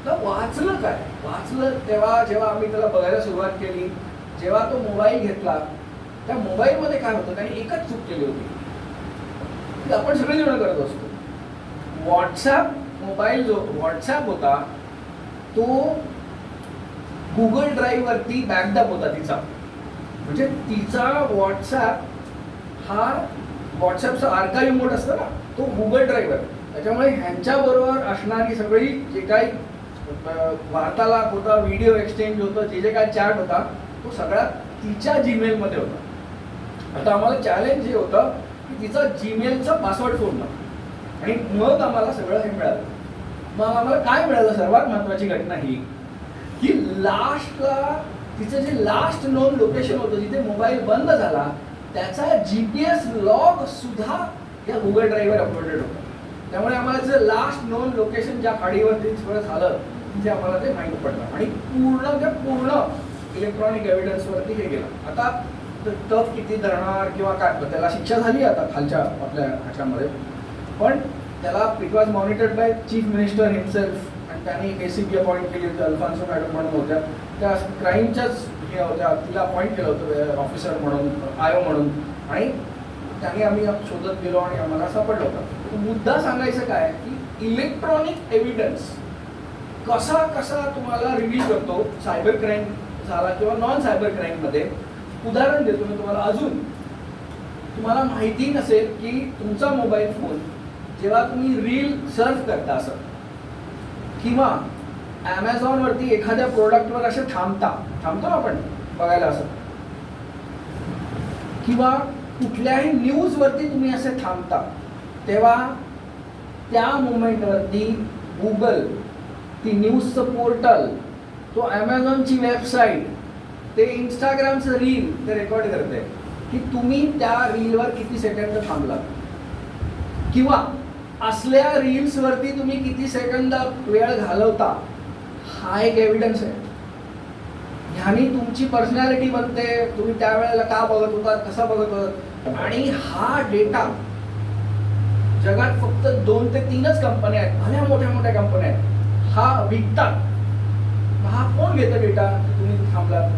तर वाचलं काय? वाचलं तेव्हा जेव्हा आम्ही त्याला बघायला सुरुवात केली, जेव्हा तो मोबाईल घेतला, त्या मोबाईलमध्ये काय होतं, त्याने एकच चूक केली होती की आपण सगळेजण करत असतो. व्हॉट्सॲप मोबाईल जो व्हॉट्सॲप होता तो गुगल ड्राईव्ह वरती बॅकअप होता तिचा. म्हणजे तिचा व्हॉट्सॲप हा व्हॉट्सॲपचा आर्काइव्ह मोड असतो ना, तो गुगल ड्राईव्हवर. त्याच्यामुळे ह्यांच्याबरोबर असणारी सगळी जे काही वार्तालाप होता, व्हिडिओ एक्सचेंज होतं, जे काय चॅट होता, तो सगळा तिच्या जीमेलमध्ये होता. आता आम्हाला चॅलेंज हे होतं की तिचा जीमेलचा पासवर्ड शोधणं, आणि मग आम्हाला सगळं हे मिळालं. मग आम्हाला काय मिळालं, सर्वात महत्त्वाची घटना ही की लास्टला तिचं जे लास्ट नोन लोकेशन होतं जिथे मोबाईल बंद झाला, त्याचा GPS लॉग सुद्धा या गुगल ड्राईव्हवर अपलोडेड होता. त्यामुळे आम्हाला जे लास्ट नोन लोकेशन ज्या खाडीवरती सगळं झालं तिथे आम्हाला ते माहीत पडलं, आणि पूर्ण इलेक्ट्रॉनिक एव्हिडन्सवरती हे गेलं. आता टफ किती धरणार किंवा काय, त्याला शिक्षा झाली आता खालच्या आपल्या ह्याच्यामध्ये, पण त्याला it was monitored by chief minister himself, आणि त्यांनी ACP अपॉइंट केली होती, अल्फान्सो मॅडम म्हणून होत्या, त्या क्राईमच्याच हे होत्या, तिला अपॉइंट केलं होतं ऑफिसर म्हणून, IO म्हणून, आणि त्याने आम्ही शोधत गेलो आणि आम्हाला सापडलं होतं. मुद्दा सांगायचं काय की इलेक्ट्रॉनिक एव्हिडन्स कसा तुम्हाला रिव्हील करतो सायबर क्राईम झाला किंवा नॉन सायबर क्राईममध्ये. उदाहरण देतो मी तुम्हाला. अजून तुम्हाला माहिती नसेल की तुमचा मोबाईल फोन जेव्हा तुम्ही रील सर्च करता असं, किंवा ॲमेझॉनवरती एखाद्या प्रोडक्टवर असे थांबतो ना आपण बघायला असं, किंवा कुठल्याही न्यूजवरती तुम्ही असे थांबता, तेव्हा त्या मोमेंटवरती गुगल, ती न्यूजचं पोर्टल, तो ॲमेझॉनची वेबसाईट, ते इंस्टाग्रामचं रील ते रेकॉर्ड करते की तुम्ही त्या रीलवर किती सेकंद थांबला, किंवा असल्या रील्सवरती तुम्ही किती सेकंद वेळ घालवता. हा एक एव्हिडन्स आहे. ह्यानी तुमची पर्सनॅलिटी बनते, तुम्ही त्यावेळेला का बघत होता, कसा बघत होता. आणि हा डेटा जगात फक्त 2 ते 3च कंपन्या आहेत, भल्या मोठ्या कंपन्या आहेत, हा विकतात. हा कोण घेतं डेटा तुम्ही थांबलात?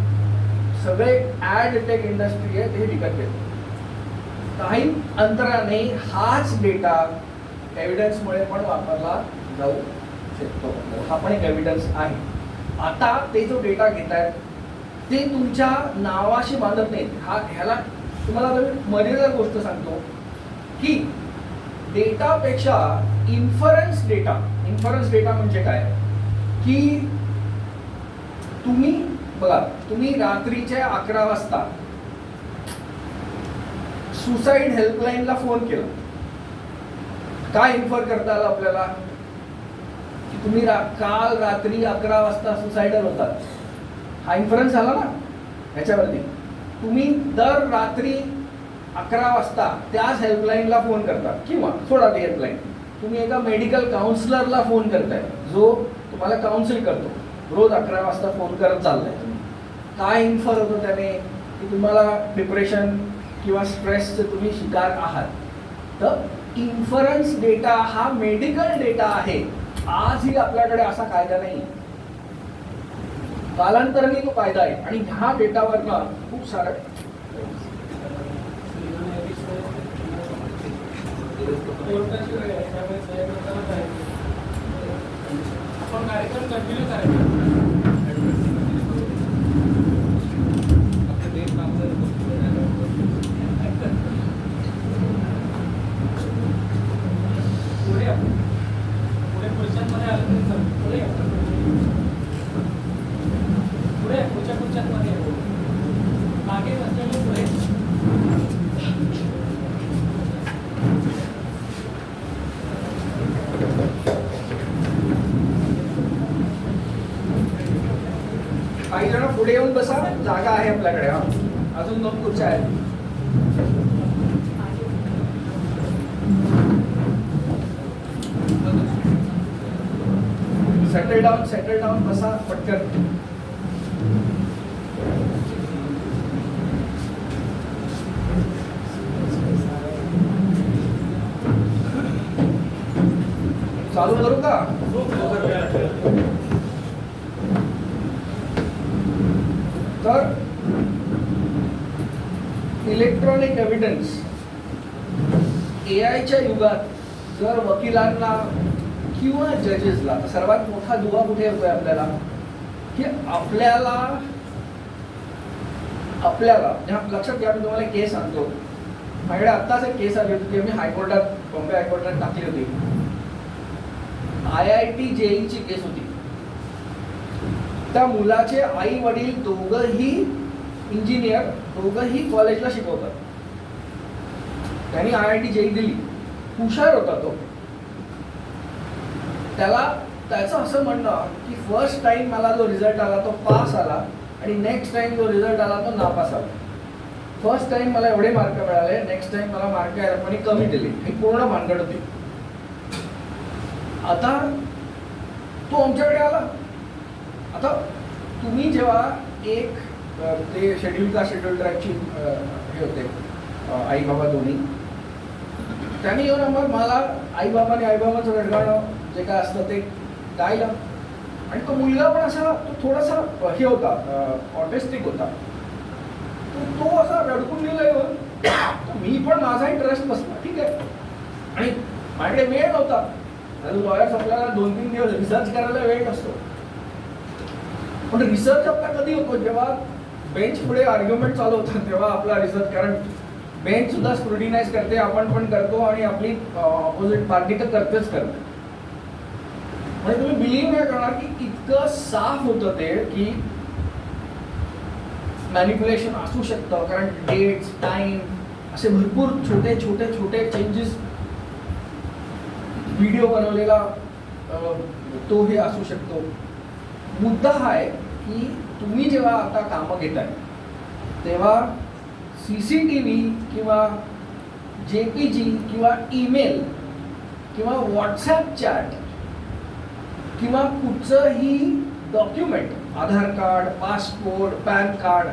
सगळे ॲड टेक इंडस्ट्री आहे, ते विकत घेतात. काही अंतराने हाच डेटा एव्हिडन्समुळे पण वापरला जाऊ शकतो. हा पण एक एव्हिडन्स आहे. आता ते जो डेटा घेत आहेत ते तुमच्या नावाशी बांधत नाहीत. ह्याला तुम्हाला मर्यादा गोष्ट सांगतो की डेटापेक्षा इन्फरन्स डेटा म्हणजे काय की तुम्ही बघा, तुम्ही रात्रीच्या 11 वाजता सुसाईड हेल्पलाईनला फोन केला, काय इन्फर करता आलं आपल्याला की तुम्ही काल रात्री 11 वाजता सुसाईडल होतात. हा इन्फरन्स झाला ना ह्याच्यावरती. तुम्ही दर रात्री 11 वाजता त्याच हेल्पलाईनला फोन करता, किंवा सोडा ती हेल्पलाईन, तुम्ही एका मेडिकल काउन्सिलरला फोन करताय जो तुम्हाला काउन्सिल करतो, रोज 11 वाजता फोन करत चाललाय तुम्ही. काय इन्फर होतं त्याने की तुम्हाला डिप्रेशन किंवा स्ट्रेसचे तुम्ही शिकार आहात. तर इन्फरन्स डेटा हा मेडिकल डेटा आहे. आजही आपल्याकडे असा कायदा नाही, कालांतराने तो कायदा आहे, आणि ह्या डेटावरनं खूप सारं आपण कार्यक्रम कंटिन्यू करायचा. काही जण पुढे येऊन बसा, जागा आहे आपल्याकडे. अजून 2 खुर्च्या आहेत. सेटल डाऊन बसा पटकन. चालू करू का? तर इलेक्ट्रॉनिक एव्हिडन्स एआयच्या युगात जर वकिलांना किंवा जजेसला सर्वात मोठा दुवा कुठे होतोय आपल्याला, की आपल्याला लक्षात घ्या. मी तुम्हाला एक केस सांगतो. माझ्याकडे आत्ताच एक केस आली होती, मी हायकोर्टात, बॉम्बे हायकोर्टात टाकली होती. IIT JEE ची केस होती. त्या मुलाचे आई वडील दोघंही इंजिनियर, दोघंही कॉलेजला शिकवतात. त्यांनी IIT JEE दिली, हुशार होता तो. त्याचं असं म्हणणं की फर्स्ट टाइम मला जो रिझल्ट आला तो पास आला आणि नेक्स्ट टाइम जो रिझल्ट आला तो नापास आला. फर्स्ट टाइम मला एवढे मार्क मिळाले, नेक्स्ट टाइम मला मार्क यायला पण कमी दिले. ही पूर्ण भानगड होती. आता तो आमच्याकडे आला. आता तुम्ही जेव्हा एक ते शेड्यूल ट्राईबची हे होते आई बाबा दोन्ही, त्यांनी येऊन मला आईबाबाचं रडगाणं जे काय असतं ते गायलं. आणि तो मुलगा पण असा, तो थोडासा हे होता, ऑटिस्टिक होता. तो असा रडकून गेला येऊन. मी पण माझा इंटरेस्ट बसला, ठीक आहे. आणि माझ्याकडे वेळ नव्हता. लॉयर्स आपल्याला 2-3 दिवस रिसर्च करायला वेळ नसतो. पण रिसर्च आपला कधी होतो, जेव्हा बेंच पुढे आर्ग्युमेंट चालू होतात तेव्हा आपला रिसर्च. कारण बेंच सुद्धा स्क्रुटिनाइज करते, आपण पण करतो आणि आपली ऑपोजिट पार्टी तर करतेच करते. म्हणजे तुम्ही बिलीव्ह नाही करणार की इतकं साफ होतं ते, की मॅनिप्युलेशन असू शकतं. कारण डेट्स, टाइम असे भरपूर छोटे चेंजेस, व्हिडिओ बनवलेला तो हे असू शकतो. मुद्दा हा आहे की तुम्ही जेव्हा आता कामं घेताय तेव्हा CCTV किंवा JPG किंवा ईमेल किंवा व्हॉट्सॲप चॅट किंवा कुठचंही डॉक्युमेंट, आधार कार्ड, पासपोर्ट, पॅन कार्ड,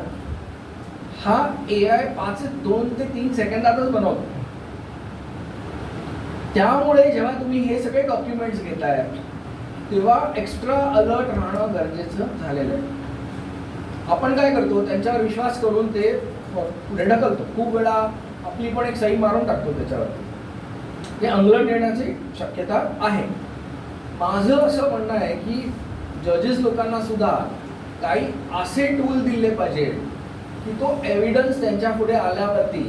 हा AI 2 ते 3 सेकंदातच बनवतो. त्यामुळे जेव्हा तुम्ही हे सगळे डॉक्युमेंट्स घेताय तेव्हा एक्स्ट्रा अलर्ट राहणं गरजेचं झालेलं आहे. आपण काय करतो, त्यांच्यावर विश्वास करून ते पुढे ढकलतो. खूप वेळा आपली पण एक सही मारून टाकतो त्याच्यावरती. ते अंगलट येण्याची शक्यता आहे. माझं असं म्हणणं आहे की जजेस लोकांना सुद्धा काही असे टूल दिले पाहिजे की तो एव्हिडन्स त्यांच्या पुढे आल्यावरती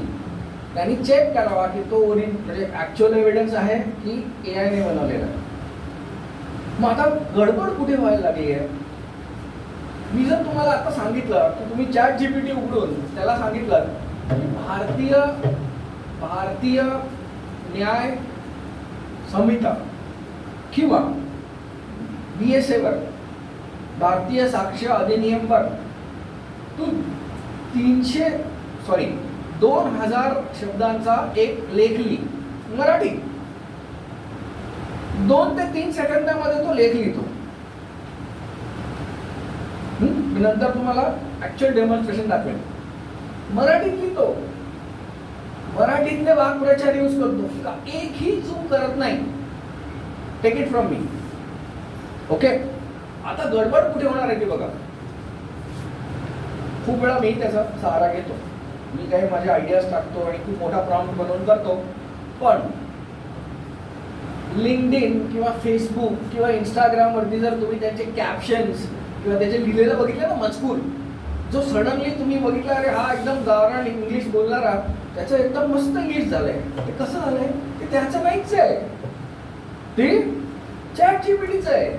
त्यांनी चेक करावा की तो म्हणजे ॲक्च्युअल एव्हिडन्स आहे की AI ने बनवलेला आहे. मग आता गडबड कुठे व्हायला लागली आहे. मी जर तुम्हाला आता सांगितलं की तुम्ही ChatGPT उघडून त्याला सांगितलं की भारतीय न्याय संहिता किंवा BSA वर, भारतीय साक्ष अधिनियमवर तू 2000 शब्दांचा एक लेख लिही मराठी. 2 ते 3 सेकंदामध्ये तो लेख लिहितो. नंतर तुम्हाला ऍक्च्युअल डेमॉन्स्ट्रेशन दाखवेल. मराठीत लिहितो, मराठीतले वाक्प्रचार यूज करतो, का एकही चूक करत नाही. Take it from me. Okay, आता गडबड कुठे होणार आहे ते बघा. खूप वेळा मी त्याचा सहारा घेतो. मी काही माझे आयडियाज टाकतो आणि खूप मोठा प्रॉम्प्ट बनवून करतो. पण लिंक्डइन किंवा फेसबुक किंवा इंस्टाग्रामवरती जर तुम्ही त्यांचे कॅप्शन्स किंवा त्याचे लिहिलेलं बघितलं ना मजकूर, जो सडनली तुम्ही बघितला अरे हा एकदम गावरान इंग्लिश बोलणारा, त्याचं एकदम मस्त इंग्लिश झालंय. ते कसं झालंय ते त्याचं नाहीच आहे, ते ChatGPTचं आहे.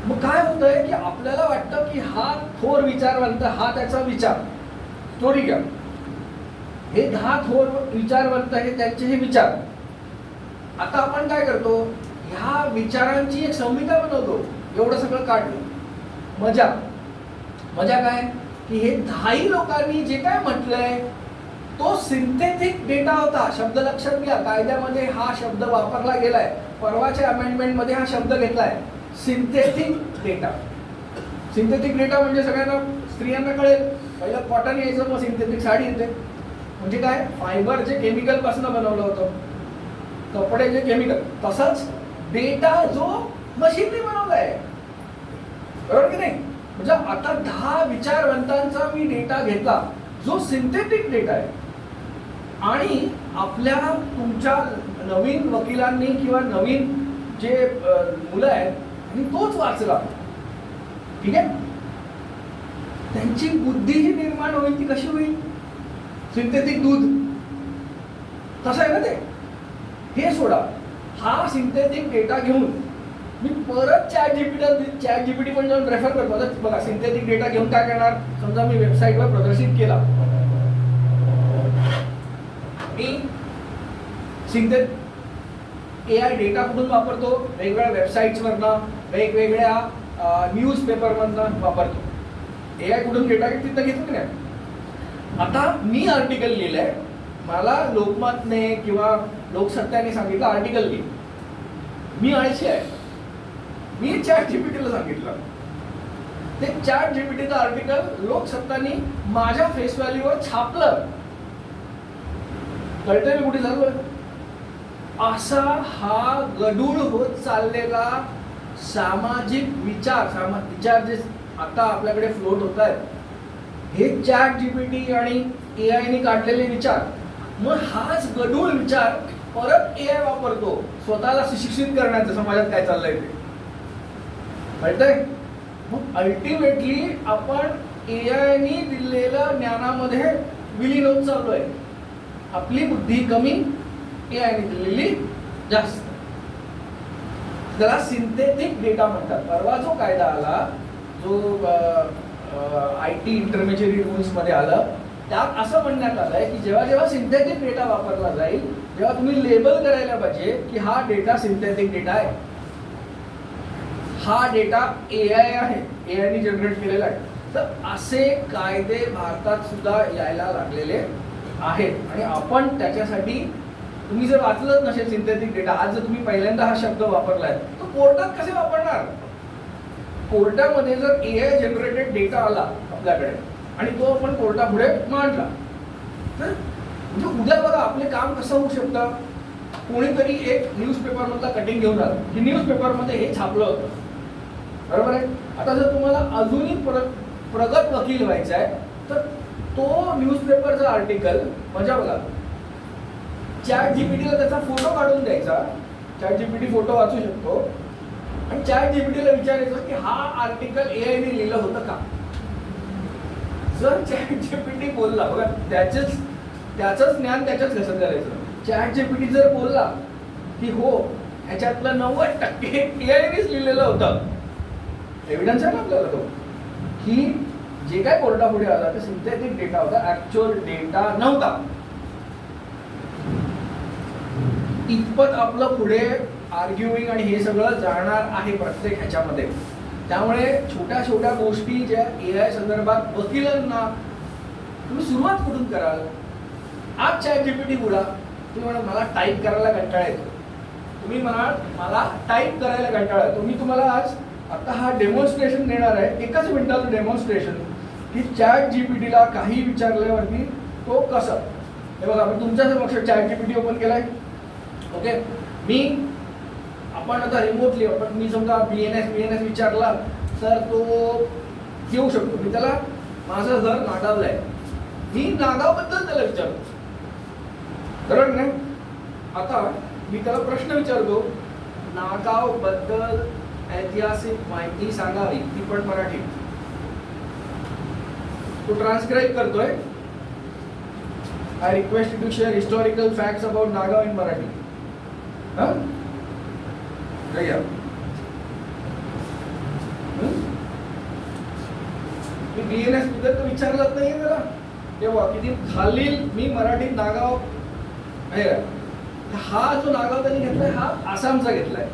मग काय होतंय की आपल्याला वाटतं की हा थोर विचारवंत, हा त्याचा विचार. स्टोरी घ्या, हे 10 थोर विचारवंत हे त्यांचे हे विचार. आता आपण काय करतो, ह्या विचारांची एक संहिता बनवतो. एवढं सगळं काढलं. मजा काय की हे 10 लोकांनी जे काय म्हटलंय तो सिंथेटिक डेटा होता. शब्द लक्षात घ्या, कायद्यामध्ये हा शब्द वापरला गेलाय, परवाच्या अमेंडमेंटमध्ये हा शब्द घेतलाय. Synthetic data. सिंथेटिक डेटा म्हणजे सगळ्यांना स्त्रियांना कळेल. पहिलं कॉटन यायचं, मग सिंथेटिक साडी येते. म्हणजे काय, फायबर जे केमिकल पासून बनवलं होतं, कपडे जे केमिकल, तसंच डेटा जो मशीनने बनवला आहे. बरोबर की नाही? म्हणजे आता 10 विचारवंतांचा मी डेटा घेतला जो सिंथेटिक डेटा आहे, आणि आपल्या तुमच्या नवीन वकिलांनी किंवा नवीन जे मुलं आहेत आणि तोच वाचला. ठीक आहे, त्यांची बुद्धी जी निर्माण होईल ती कशी होईल? सिंथेटिक दूध तसं आहे ना ते. हे सोडा, हा सिंथेटिक डेटा घेऊन मी परत चॅट जीपीटी पण जाऊन रेफर करतो. आता बघा, सिंथेटिक डेटा घेऊन काय करणार, समजा मी वेबसाईटवर प्रदर्शित केला, मी सिंथेटिक AI डेटा कुठून वापरतो, वेगवेगळ्या वेबसाईट्सवरनं, वेगवेगळ्या न्यूजपेपरमधनं वापरतो. AI कुठून डेटा तिथं घेतो की नाही. आता मी आर्टिकल लिहिलंय, मला लोकमतने किंवा लोकसत्ताने सांगितलं आर्टिकल लिह, मी आळशी आहे, मी चॅट जीपीटीला सांगितलं, ते चॅट जीपीटीचं आर्टिकल लोकसत्तानी माझ्या फेस व्हॅल्यूवर छापलं. कळतंय मी कुठे झालोय? असा हा गडूळ होत चाललेला सामाजिक विचार जे आता आपल्याकडे फ्लोट होत आहेत, हे चॅट जीपीटी आणि AI काढलेले विचार. मग हाच गडूळ विचार परत AI वापरतो स्वतःला सुशिक्षित करण्याचं, समाजात काय चाललंय ते. कळतंय? मग अल्टिमेटली आपण AI दिलेल्या ज्ञानामध्ये विलीन होत चाललोय. आपली बुद्धी कमी, AI दिलेली जास्त. त्याला सिंथेटिक डेटा म्हणतात. परवा जो कायदा आला, जो IT इंटरमिजिएट रूल्स मध्ये आलं, त्यात असं म्हणण्यात आलंय की जेव्हा जेव्हा सिंथेटिक डेटा वापरला जाईल, तेव्हा तुम्ही लेबल करायला पाहिजे की हा डेटा सिंथेटिक डेटा आहे, हा डेटा AI आहे, AI जनरेट केलेला आहे. तर असे कायदे भारतात सुद्धा यायला लागलेले आहेत. आणि आपण त्याच्यासाठी, तुम्ही जर वाचलंच नसेल सिंथेटिक डेटा, आज जर तुम्ही पहिल्यांदा हा शब्द वापरलाय, तर कोर्टात कसे वापरणार? कोर्टामध्ये जर AI जनरेटेड डेटा आला आपल्याकडे आणि तो आपण कोर्टापुढे मांडला, तर म्हणजे उद्या बघा आपले काम कसं होऊ शकतं. कोणीतरी एक न्यूजपेपर मधला कटिंग घेऊन आलं की न्यूजपेपर मध्ये हे छापलं होतं, बरोबर आहे. आता जर तुम्हाला अजूनही प्रगत वकील व्हायचं आहे, तर तो न्यूजपेपरचा आर्टिकल म्हणजे बघा, चॅट जीपीटीला त्याचा फोटो काढून द्यायचा, चॅट जीपीटी फोटो वाचू शकतो, आणि चॅट जीपीटीला विचारायचं की हा आर्टिकल AI ने लिहिलं होतं का. जर चॅट जीपीटी बोलला, बघा त्याचंच ज्ञान त्याच्याच कसं करायचं. चॅट जीपीटी जर बोलला की हो ह्याच्यातलं 90% AI नेच लिहिलेलं होतं, एव्हिडन्स आहे ना आपल्याला तो, की जे काय कोर्टापुढे आला ते सिंथेटिक डेटा होता, ऍक्च्युअल डेटा नव्हता. इतपत आपलं पुढे आर्ग्युइंग आणि हे सगळं जाणार आहे प्रत्येक ह्याच्यामध्ये. त्यामुळे छोट्या छोट्या गोष्टी ज्या AI संदर्भात वकिलांना, तुम्ही सुरुवात कुठून कराल? आज चॅट जीपीटी बोला, तुम्ही म्हणा मला टाईप करायला कंटाळा येतो, तुम्ही म्हणाल मला टाईप करायला कंटाळा येतो, मी तुम्हाला आज आता हा डेमॉन्स्ट्रेशन देणार आहे, एकच मिनिटाचं डेमॉन्स्ट्रेशन, की चॅट जीपीटीला काही विचारल्यावरती तो कसं. हे बघा, मी तुमच्या समक्ष चॅट जीपीटी ओपन केलाय. ओके, आपण आता रिमोटली, आपण मी समजा BNS विचारला तर तो येऊ शकतो. मी त्याला माझं घर नागावला आहे, मी नागावबद्दल त्याला विचारतो, बरोबर नाही. आता मी त्याला प्रश्न विचारतो, नागाव बद्दल ऐतिहासिक माहिती सांगावी, ती पण मराठी. तो ट्रान्सक्राइब करतोय, I request to share historical facts about Nagaon in Marathi. मी BNS बद्दल तर विचारलंच नाहीये त्याला, तेव्हा किती खालील मी मराठीत नागाव आहे. हा जो नागाव त्यांनी घेतलाय हा आसामचा घेतलाय,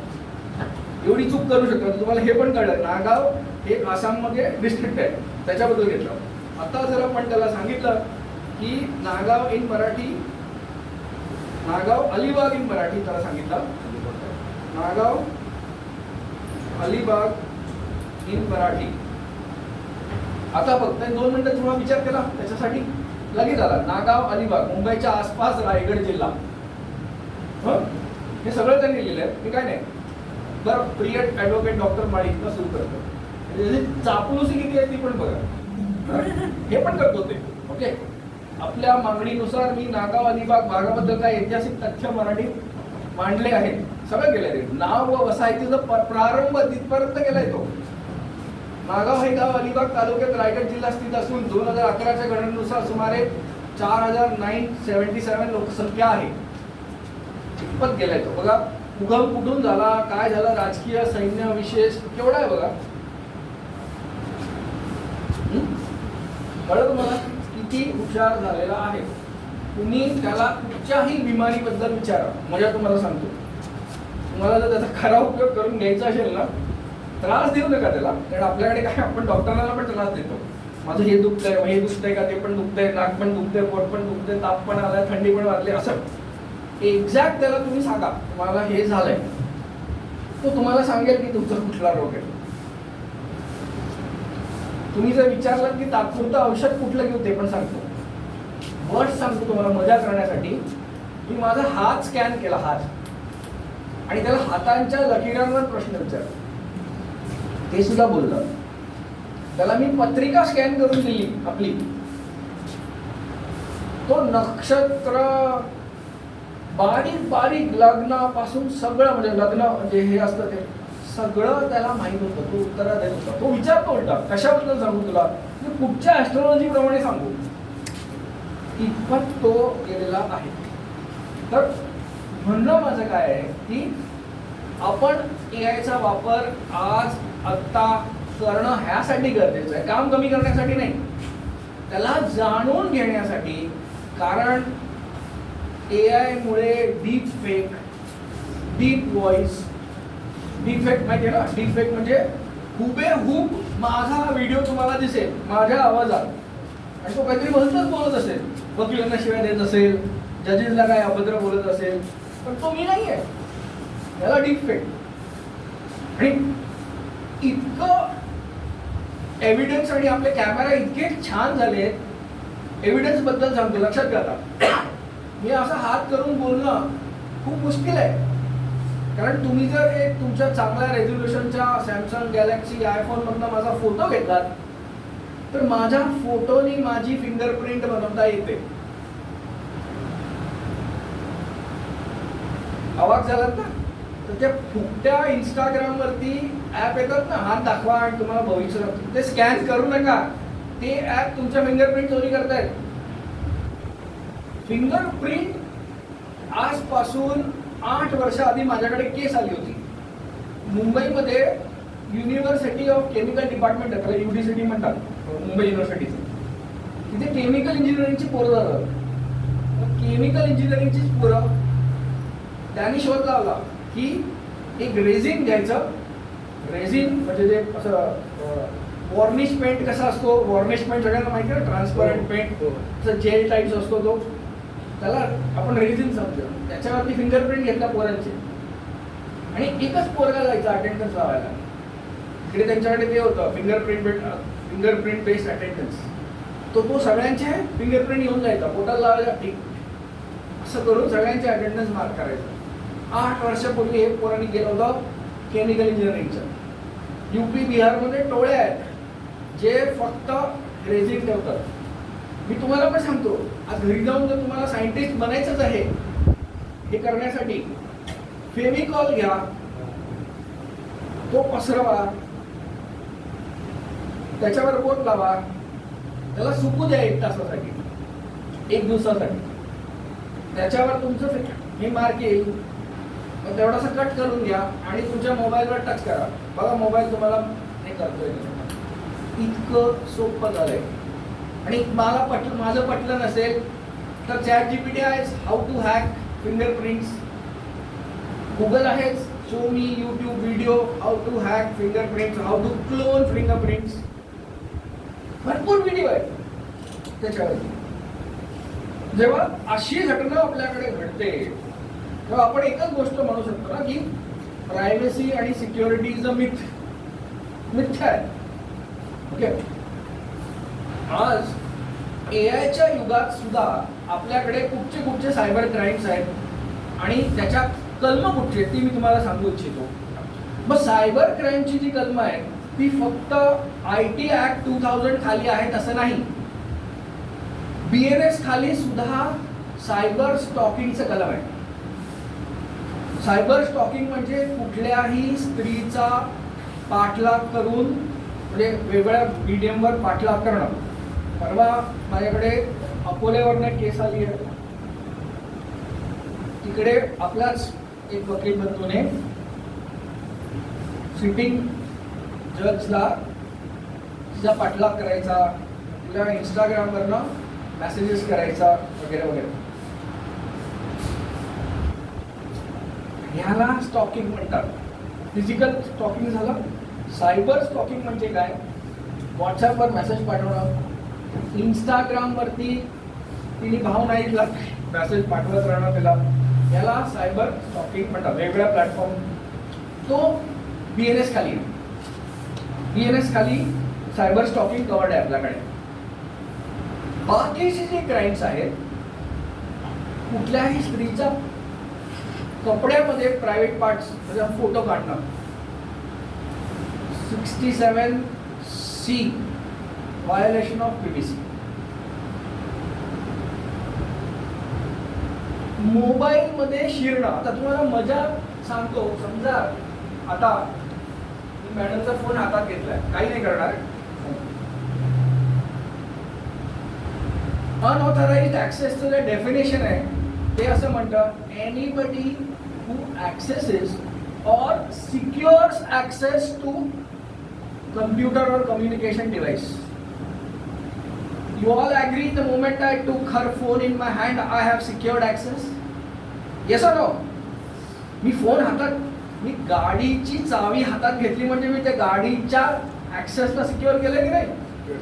एवढी चूक करू शकतो. तुम्हाला हे पण कळलं, नागाव हे आसाममध्ये डिस्ट्रिक्ट आहे, त्याच्याबद्दल घेतलं. आता जर आपण त्याला सांगितलं की नागाव इन मराठी, नागाव अलिबाग इन मराठी, त्याला सांगितलं नागाव अलिबाग इन मराठी. आता फक्त 2 मिनिटं तुम्हाला विचार केला त्याच्यासाठी लगेच आला. नागाव अलिबाग मुंबईच्या आसपास रायगड जिल्हा. हे सगळं त्यांनी लिहिलंय. मी काय नाही बरं. प्रिय ॲडव्होकेट डॉक्टर माळी सुरू करतो. चापलुसी किती आहे ती पण बघा. हे पण करतो ते. ओके. आपल्या मागणीनुसार मी नागाव अलिबाग भागाबद्दल काय ऐतिहासिक तथ्य मराठीत मांडले आहेत. सगळं केलंय ते. नाव व वसाहतीचा प्रारंभ तिथपर्यंत केलाय तो. नागाव हे गाव अलिबाग तालुक्यात रायगड जिल्हा स्थित असून 2011च्या गणनेनुसार सुमारे 4977 लोकसंख्या आहे. इतपत गेलाय तो. बघा उगम कुठून झाला, काय झालं, राजकीय सैन्य विशेष केवढा आहे बघा. कळलं तुम्हाला किती हुशार झालेला आहे. तुम्ही त्याला कुठच्याही बिमारीबद्दल विचारा. म्हणजे तुम्हाला सांगतो, तुम्हाला जर त्याचा खरा उपयोग करून घ्यायचा असेल ना, त्रास देऊ नका त्याला. कारण आपल्याकडे काय, आपण डॉक्टरांना पण त्रास देतो. माझं हे दुखतंय, हे दुखतंय का, ते पण दुखतंय, नाक पण दुखतंय, पोट पण दुखतंय, ताप पण आलाय, थंडी पण वाजली, असं एक्झॅक्ट त्याला तुम्ही सांगा तुम्हाला हे झालंय. तो तुम्हाला सांगेल की तुमचा कुठला रोग आहे. तुम्ही जर विचारलं की तात्पुरतं औषध कुठलं घेऊ ते पण सांगतो. वर्ड सांगतो तुम्हाला मजा करण्यासाठी. मी माझा हात स्कॅन केला, हात, आणि त्याला हातांच्या लकीरांवर प्रश्न विचारला. ते सुद्धा बोललं. त्याला मी पत्रिका स्कॅन करून दिली आपली. तो नक्षत्र बारीक बारीक लग्नापासून सगळं, म्हणजे लग्न म्हणजे हे असतं ते सगळं त्याला माहित होतं. तो उत्तर देत होता. तो विचारतो उलटा, कशाबद्दल सांगू तुला, मी कुठच्या ऍस्ट्रॉलॉजी प्रमाणे सांगू. इतपत तो गेलेला आहे. तर म्हणणं माझं काय आहे की आपण एआयचा वापर आज आत्ता करणं ह्यासाठी गरजेचं आहे, काम कमी करण्यासाठी नाही, त्याला जाणून घेण्यासाठी. कारण एआय मुळे deep fake, deep voice, deep fake माहिती आहे ना. डीप फेक म्हणजे हुबेहूब माझा व्हिडिओ तुम्हाला दिसेल माझ्या आवाजात, आणि तो काहीतरी बोलत असेल, वकिलांना शिवाय देत असेल, जजेसला काय अभद्र बोलत असेल, पण तो मी नाही आहे. याला डीप फेक. आणि इतकं एव्हिडन्स आणि आपले कॅमेरा इतके छान झालेत. एव्हिडन्स बद्दल सांगतो, लक्षात घ्या. आता मी असा हात करून बोलणं खूप मुश्किल आहे. कारण तुम्ही जर एक तुमच्या चांगल्या रेझोल्युशनच्या सॅमसंग गॅलेक्सी आयफोन मधनं माझा फोटो घेतलात तर माझ्या फोटोनी माझी फिंगरप्रिंट बनवता येते. आवाज झालात ना, तर त्या फुकट्या इंस्टाग्राम वरती ऍप येतात ना, हात दाखवा आणि तुम्हाला भविष्य दाखवतो, ते स्कॅन करू नका. ते ऍप तुमच्या फिंगरप्रिंट चोरी करतायत. फिंगरप्रिंट आजपासून 8 वर्ष आधी माझ्याकडे केस आली होती. मुंबईमध्ये युनिव्हर्सिटी ऑफ केमिकल डिपार्टमेंट आहे, त्याला युडीसीटी म्हणतात, मुंबई युनिव्हर्सिटीचं. तिथे केमिकल इंजिनिअरिंगची पोरं जातात. केमिकल इंजिनिअरिंगचीच पोरं त्यांनी शोध लावला की एक रेझिन घ्यायचं. रेझिन म्हणजे जे असं वॉर्निश पेंट कसा असतो, वॉर्निश पेंट सगळ्यांना माहिती आहे, ट्रान्सपरंट पेंट जेल टाईप्स असतो तो, त्याला आपण रेझिन समजतो. त्याच्यावरती फिंगरप्रिंट घेतला पोरांचे, आणि एकच पोरगा जायचा अटेंडन्स लावायला. इकडे त्यांच्याकडे ते होतं फिंगरप्रिंट बेस्ड अटेंडन्स. तो सगळ्यांचे फिंगरप्रिंट घेऊन जायचा, पोटाला लावायचा, ठीक असं करून सगळ्यांचे अटेंडन्स मार्क करायचं. 8 वर्षापूर्वी हे पोरांनी केलं होतं केमिकल इंजिनिअरिंगचं. UP बिहारमध्ये टोळे आहेत जे फक्त रेझिन ठेवतात. मी तुम्हाला पण सांगतो, आज घरी जाऊन जर तुम्हाला सायंटिस्ट बनायचंच आहे, हे करण्यासाठी फेविकॉल घ्या, तो पसरवा, त्याच्यावर बोट लावा, त्याला सुकू द्या 1 तासासाठी, 1 दिवसासाठी. त्याच्यावर तुमचं हे मार्क येईल. तेवढासा कट करून घ्या आणि तुमच्या मोबाईलवर टच करा. बघा मोबाईल तुम्हाला हे करतोय. इतकं सोपं झालंय. आणि माझं पटलं नसेल तर ChatGPT आहे, how to hack fingerprints. Google आहेच, show me YouTube video how to hack fingerprints, how to clone fingerprints. भरपूर व्हिडिओ आहे त्याच्यावरती. जेव्हा अशी घटना आपल्याकडे घडते तेव्हा आपण एकच गोष्ट म्हणू शकतो ना की प्रायव्हसी आणि सिक्युरिटी इज अ मिथ्या आहे. ओके, आज एआयच्या युगात सुद्धा आपल्याकडे कुठचे सायबर क्राईम्स आहेत आणि त्याच्यात कलम कुठचे ती मी तुम्हाला सांगू इच्छितो. मग सायबर क्राईमची जी कलम आहे ती फक्त IT ऍक्ट 2000 खाली आहेत असं नाही. BNS खाली सुद्धा सायबर स्टॉकिंगचं कलम आहे. सायबर स्टॉकिंग म्हणजे कुठल्याही स्त्रीचा पाठलाग करून, म्हणजे वेगवेगळ्या मीडियमवर पाठलाग करणं. परवा माझ्याकडे अकोल्यावरनं केस आली आहे. तिकडे आपलाच एक वकील बंधूने सिटिंग जजला तिचा पाठलाग करायचा, तिला इंस्टाग्रामवरनं मेसेजेस करायचा वगैरे वगैरे. ह्याला स्टॉकिंग म्हणतात. फिजिकल स्टॉकिंग झालं. सायबर स्टॉकिंग म्हणजे काय? व्हॉट्सॲपवर मेसेज पाठवणं, इंस्टाग्रामवरती तिने भाव नाही दिला मेसेज पाठवत राहणं तिला, याला सायबर स्टॉकिंग म्हणतात. वेगवेगळ्या प्लॅटफॉर्म तो BNS खाली आहे. BNS खाली सायबर स्टॉकिंग कवर्ड आहे आपल्याकडे. बाकीचे जे क्राईम्स आहेत, कुठल्याही स्त्रीचा कपड्यामध्ये प्रायव्हेट पार्ट्स म्हणजे फोटो काढणं, 67C violation of PVC. Mobile मध्ये शिरणं. आता तुम्हाला मजा सांगतो. समजा आता मॅडमचा फोन हातात घेतलाय, काही नाही करणार. अनऑथराइज्ड ऍक्सेसचं जे डेफिनेशन आहे ते असं म्हणतं, anybody who accesses or secures access to computer or communication device. You all agree the moment I took her phone in my hand, I have secured access? Yes or no? Me phone हातात, मी गाडीची चावी हातात घेतली म्हणजे मी त्या गाडीच्या ऍक्सेसला secure केलं की नाही?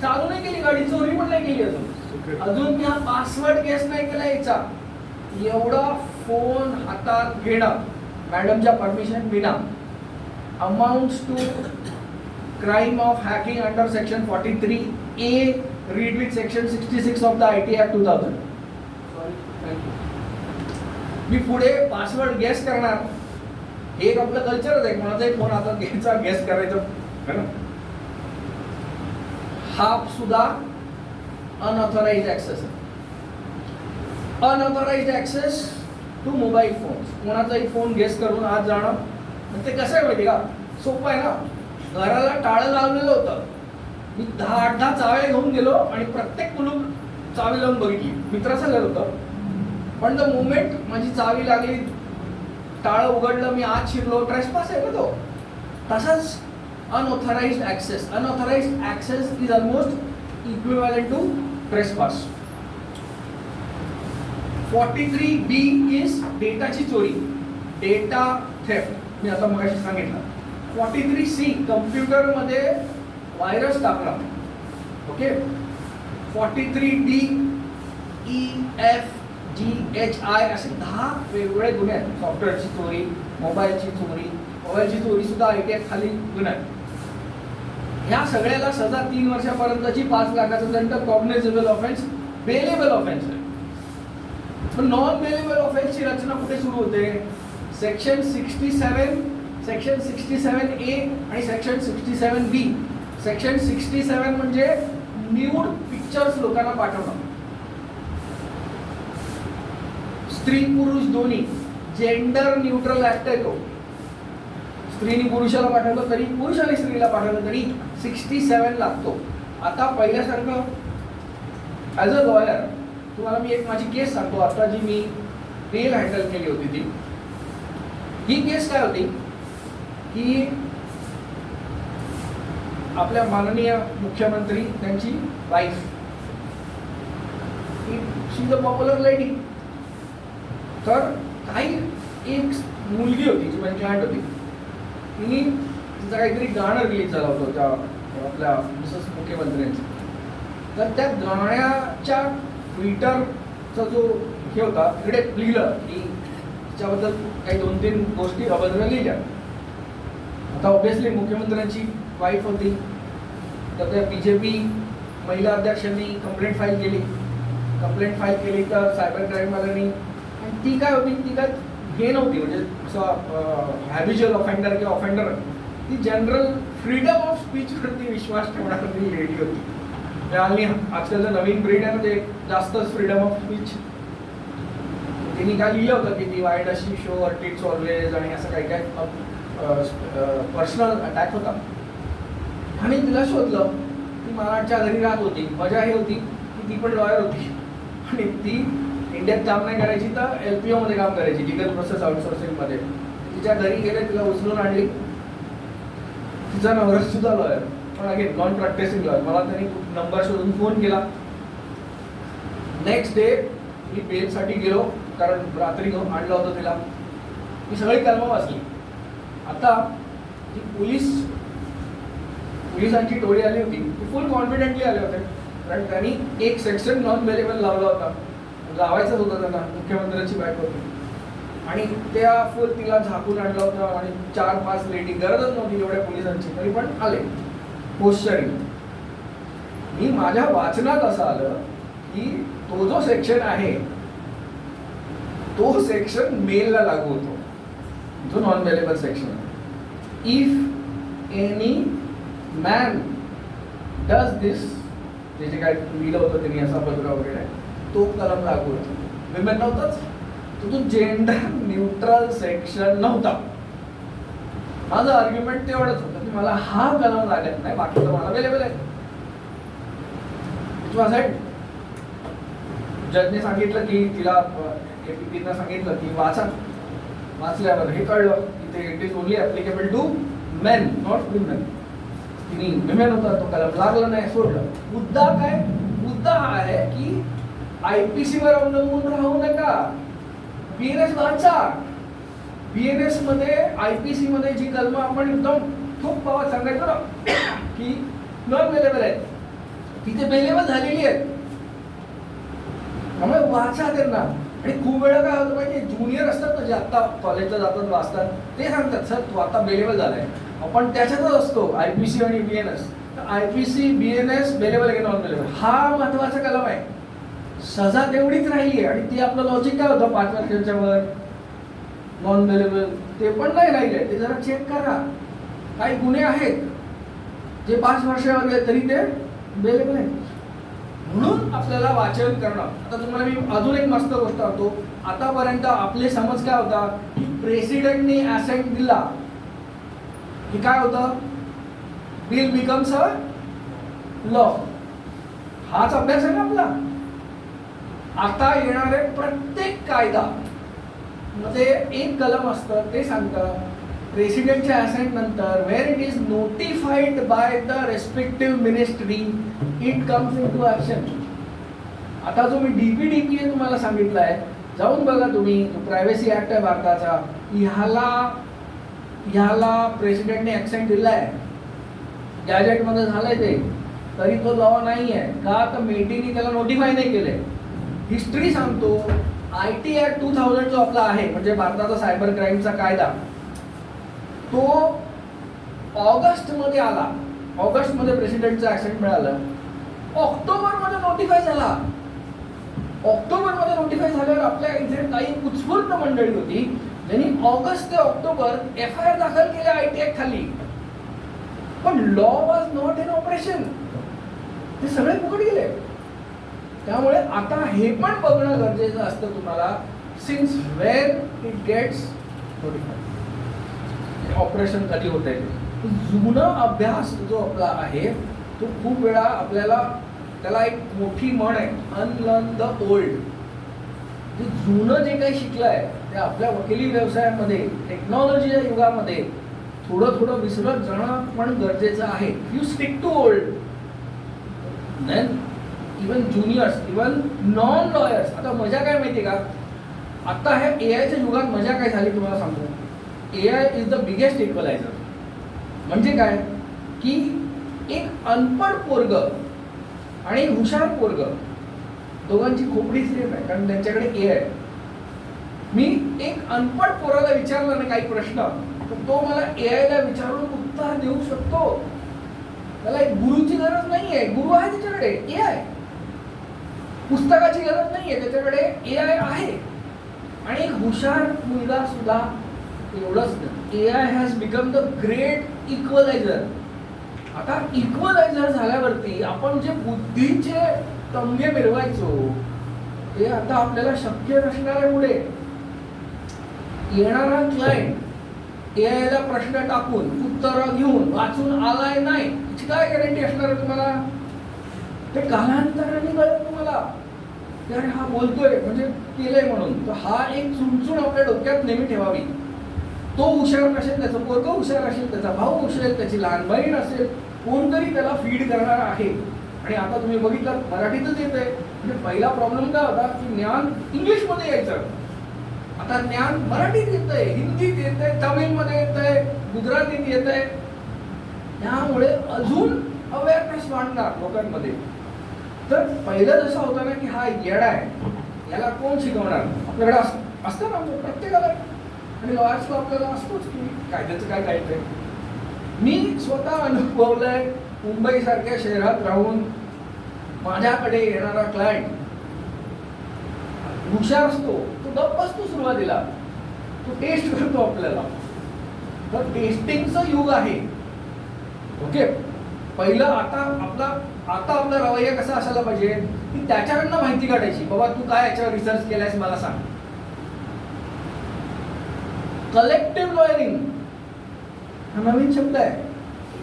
चालू नाही केली गाडी, चोरी पण नाही केली अजून मी हा पासवर्ड गेस नाही केला याचा. एवढा फोन हातात घेणं मॅडमच्या परमिशन विना amounts to crime of hacking under section 43A read with section 66 of the IT act 2000. मी पुढे पासवर्ड गेस करणार. एक आपलं कल्चरच आहे, कोणाचाही फोन हातात घ्यायचा, गेस करायचं. हा सुद्धा अनऑथराइज्ड ऍक्सेस आहे. Unauthorised access to mobile phones. कोणाचाही फोन गेस करून आत जाणं. ते कसं आहे माहिती का? सोपं आहे ना. घराला टाळं लावलेलं होतं, मी 10-8 चाव्या घेऊन गेलो आणि प्रत्येक कुलूप चावी लावून बघितली. मित्राचं घर होतं, पण द मोमेंट माझी चावी लागली, टाळं उघडलं, मी आत शिरलो, ट्रेसपास आहे ना तो. तसंच unauthorised access. Unauthorised access is almost equivalent to trespass. 43B is डेटाची चोरी, डेटा थेफ्ट. मी आता मगाशी सांगितलं. 43C कम्प्युटरमध्ये व्हायरस टाकणं. ओके. 43D EFGHI असे 10 वेगवेगळे गुन्हे आहेत. सॉफ्टवेअरची चोरी, मोबाईलची चोरी. मोबाईलची चोरी सुद्धा IT ऍक्ट खाली गुन्हा आहे. ह्या सगळ्याला सजा 3 वर्षापर्यंतची, 5 लाखाचा दंड, कॉग्निझेबल ऑफेन्स, बेलेबल ऑफेन्स आहे. पण नॉन बेलेबल ऑफेन्सची रचना कुठे सुरू होते? सेक्शन 67, सेक्शन 67A आणि सेक्शन 67B. सेक्शन 67 म्हणजे न्यूड पिक्चर्स लोकांना पाठवणं. स्त्री पुरुष दोन्ही, जेंडर न्यूट्रल ऍक्ट आहे तो. स्त्रीने पुरुषाला पाठवलं तरी, पुरुषाने स्त्रीला पाठवलं तरी 67 लागतो. आता पहिल्यासारखं ॲज अ लॉयर तुम्हाला मी एक माझी केस सांगतो. आता जी मी बेल हँडल केली होती ती, ही केस काय होती की आपल्या माननीय मुख्यमंत्री त्यांची wife, she is a popular lady. तर काही एक मुलगी होती जी माझी क्लायंट होती, तिने तिचं काहीतरी गाणं रिलीज झालं होतं त्या आपल्या मिसेस मुख्यमंत्र्यांचं. तर त्या गाण्याच्या ट्विटरचा जो हे होता तिकडे लिहिलं की त्याच्याबद्दल काही 2-3 गोष्टी अभद्र लिहिल्या. आता ऑब्व्हियसली मुख्यमंत्र्यांची वाईफ होती, तर त्या BJP महिला अध्यक्षांनी कंप्लेंट फाईल केली तर सायबर क्राईमवाल्यांनी, आणि ती काय होती, ती काय हे नव्हती म्हणजे असं हॅबिच्युअल ऑफेंडर किंवा ऑफेंडर, ती जनरल फ्रीडम ऑफ स्पीचवरती विश्वास ठेवणारी लेडी होती. आणि आजकालचं नवीन ब्रीड आहे ना ते जास्तच फ्रीडम ऑफ स्पीच. तिने काय लिहिलं होतं की ती वाईड अशी शो अर्टिट्स ऑलवेज आणि असं काही काय पर्सनल अटॅक होता. आणि तिला शोधलं, ती महाराजच्या घरी राहत होती. मजा ही होती की ती पण लॉयर होती आणि ती इंडियात काम नाही करायची तर LPO मध्ये काम करायची, लिगल प्रोसेस आउटसोर्सिंगमध्ये. तिच्या घरी गेले, तिला उचलून आणली. तिचा नवरा सुद्धा लॉयर, पण अगेन नॉन प्रॅक्टिसिंग लॉयर. मला त्यांनी नंबर शोधून फोन केला. नेक्स्ट डे मी बेलसाठी गेलो, कारण रात्री घेऊन आणलं होतं तिला. मी सगळी कलमं वाचली. आता ती पोलिसांची टोळी आली होती, ती फुल कॉन्फिडेंटली आले होते, कारण त्यांनी एक सेक्शन नॉन अवेलेबल लावला होता, लावायचंच होतं त्यांना, मुख्यमंत्र्यांची बाईक होती. आणि त्या फुल तिला झाकून आणलं होतं आणि 4-5 लेडी, गरजच नव्हती एवढ्या पोलिसांची, तरी पण आले पोस्टरी. मी माझ्या वाचनात असं आलं की तो जो सेक्शन आहे तो सेक्शन मेलला लागू होतो, जो नॉन अवेलेबल सेक्शन आहे. इफ एनी मॅन डज दिस, जे काय लिहिलं होतं त्यांनी असा पत्र वगैरे, तो कलम लागू होतो. विमेन नव्हताच, तो जेंडर न्यूट्रल सेक्शन नव्हता. माझं आर्ग्युमेंट तेवढंच होतं की मला हा कलम लागत नाही, बाकी तर मला अवेलेबल आहे. जजने सांगितलं की तिला, APPनं सांगितलं की वाचल्यावर हे कळलं की ते it is only applicable to men not women. तिने विमेन होता, तो कलम लागला नाही, सोडलं. मुद्दा हा आहे की IPC वर अवलंबून राहू नका. BNS वाचा. BNS मध्ये IPC मध्ये जी कलमं आपण एकदम खूप पावत सांगायचो ना की नॉन अवेलेबल आहेत, तिथे अवेलेबल झालेली आहेत. त्यामुळे वाचा त्यांना. आणि खूप वेळा काय होतं माहिती, ज्युनियर असतात ना, जे आता कॉलेजला जातात वाचतात, ते सांगतात सर तू आता अवेलेबल झालाय. आपण त्याच्यातच असतो IPC आणि BNS. तर IPC BNS अवेलेबल आहे की नॉन अवेलेबल, हा महत्वाचा कलम आहे. सजा तेवढीच राहिली आहे. आणि ती आपलं लॉजिक काय होतं, 5 वर्षांच्या वर नॉन अवेलेबल, ते पण नाही राहिले. ते जरा चेक करा. काही गुन्हे आहेत जे 5 वर्षावर गेले तरी ते अवेलेबल आहेत. म्हणून आपल्याला वाचन करणं. आता तुम्हाला मी अजून एक मस्त गोष्ट सांगतो. आतापर्यंत आपले समज काय होता की प्रेसिडेंटने असेंट दिला की काय होतं, बिल बिकम्स अ लॉ. हाच अभ्यास आहे ना आपला. आता येणारे प्रत्येक कायदा मध्ये एक कलम असतं, ते सांगतं प्रेसिडेंटच्या असेंट नंतर where it is notified by the respective ministry it comes into action. आता जो मी DPDPA तुम्हाला सांगितलं आहे, जाऊन बघा तुम्ही. प्रायव्हसी ऍक्ट आहे भारताचा, ह्याला प्रेसिडेंटने ॲक्सेंट दिलाय, गॅजेटमध्ये झालंय ते, तरी तो लॉ नाही आहे. का तर मेटीने त्याला नोटिफाय नाही केलंय. हिस्ट्री सांगतो, IT ऍक्ट 2000 जो आपला आहे, म्हणजे भारताचा सायबर क्राईमचा कायदा, तो ऑगस्टमध्ये आला. ऑगस्टमध्ये प्रेसिडेंटचं ॲक्सेंट मिळालं. ऑक्टोबरमध्ये नोटिफाय झाला. ऑक्टोबरमध्ये नोटिफाय झाल्यावर आपल्या इथे काही उत्स्फूर्त मंडळी होती ज्यांनी ऑगस्ट ते ऑक्टोबर FIR दाखल केल्या IT ऍक्ट खाली. पण law was not in operation. ते सगळे फुकट गेले. त्यामुळे आता हे पण बघणं गरजेचं असतं तुम्हाला, since when it gets notified, operation कधी होत आहे. जुना अभ्यास जो आपला आहे तो खूप वेळा आपल्याला, त्याला एक मोठी म्हण आहे, अनलर्न द ओल्ड. जुनं जे काही शिकलं आहे ते आपल्या वकिली व्यवसायामध्ये, टेक्नॉलॉजीच्या युगामध्ये थोडं विसरत जाणं पण गरजेचं आहे. You stick to old, then even juniors, even non lawyers. आता मजा काय माहिती का, आता ह्या AIच्या युगात मजा काय झाली तुम्हाला सांगतो. AI is the biggest equaliser. म्हणजे काय की एक अनपढ पोरग आणि हुशार पोरग दोघांची खोपडी सेम आहे, कारण त्यांच्याकडे AI आहे. मी एक अनपढ पोराला विचारलं ना काही प्रश्न तर तो मला AI ला विचारून उत्तर देऊ शकतो. त्याला एक गुरुची गरज नाहीये, गुरु आहे त्याच्याकडे AI. पुस्तकाची गरज नाहीये, त्याच्याकडे AI आहे. आणि एक हुशार मुलगा सुद्धा एवढंच नाही, AI has become the great equaliser. आता इक्वलायझर झाल्यावरती आपण जे बुद्धीचे तंगे मिरवायचो ते आता आपल्याला शक्य नसणाऱ्यामुळे येणारा क्लायंट AI ला प्रश्न टाकून उत्तर घेऊन वाचून आलाय नाही याची काय गॅरंटी असणार आहे तुम्हाला? ते कालांतराने कळेल तुम्हाला, अरे हा बोलतोय म्हणजे केलंय म्हणून. तर हा एक चुणचुण आपल्या डोक्यात नेहमी ठेवावी. तो हुशार नसेल, त्याचा पोरगा हुशार असेल, त्याचा भाऊ असेल, त्याची लहान बहीण असेल, कोणतरी त्याला फीड करणार आहे. आणि आता तुम्ही बघितलं मराठीतच येत आहे. म्हणजे पहिला प्रॉब्लेम काय होता की ज्ञान इंग्लिशमध्ये यायचं, आता ज्ञान मराठीत येत आहे, हिंदीत येत आहे, तमिळमध्ये येत आहे, गुजरातीत येत आहे. त्यामुळे अजून अवेअरनेस वाढणार लोकांमध्ये. तर पहिलं जसं होतं ना की हा येडा आहे, याला कोण शिकवणार? आपल्याकडे असतं ना प्रत्येकाला, आणि लॉयर्सला आपल्याला असतोच की कायद्याचं काय कायचं. मी स्वतः अनुभवलंय मुंबईसारख्या शहरात राहून. माझ्याकडे येणारा क्लायंट हुशार असतो, तो गप्प असतो सुरुवातीला, तो टेस्ट करतो आपल्याला. तर टेस्टिंगचं युग आहे. ओके, पहिलं आता आपला रवैया कसा असायला पाहिजे की त्याच्याकडनं माहिती काढायची. बाबा तू काय याच्यावर रिसर्च केलायस मला सांग. कलेक्टिव्ह लॉयरिंग हा नवीन शब्द आहे.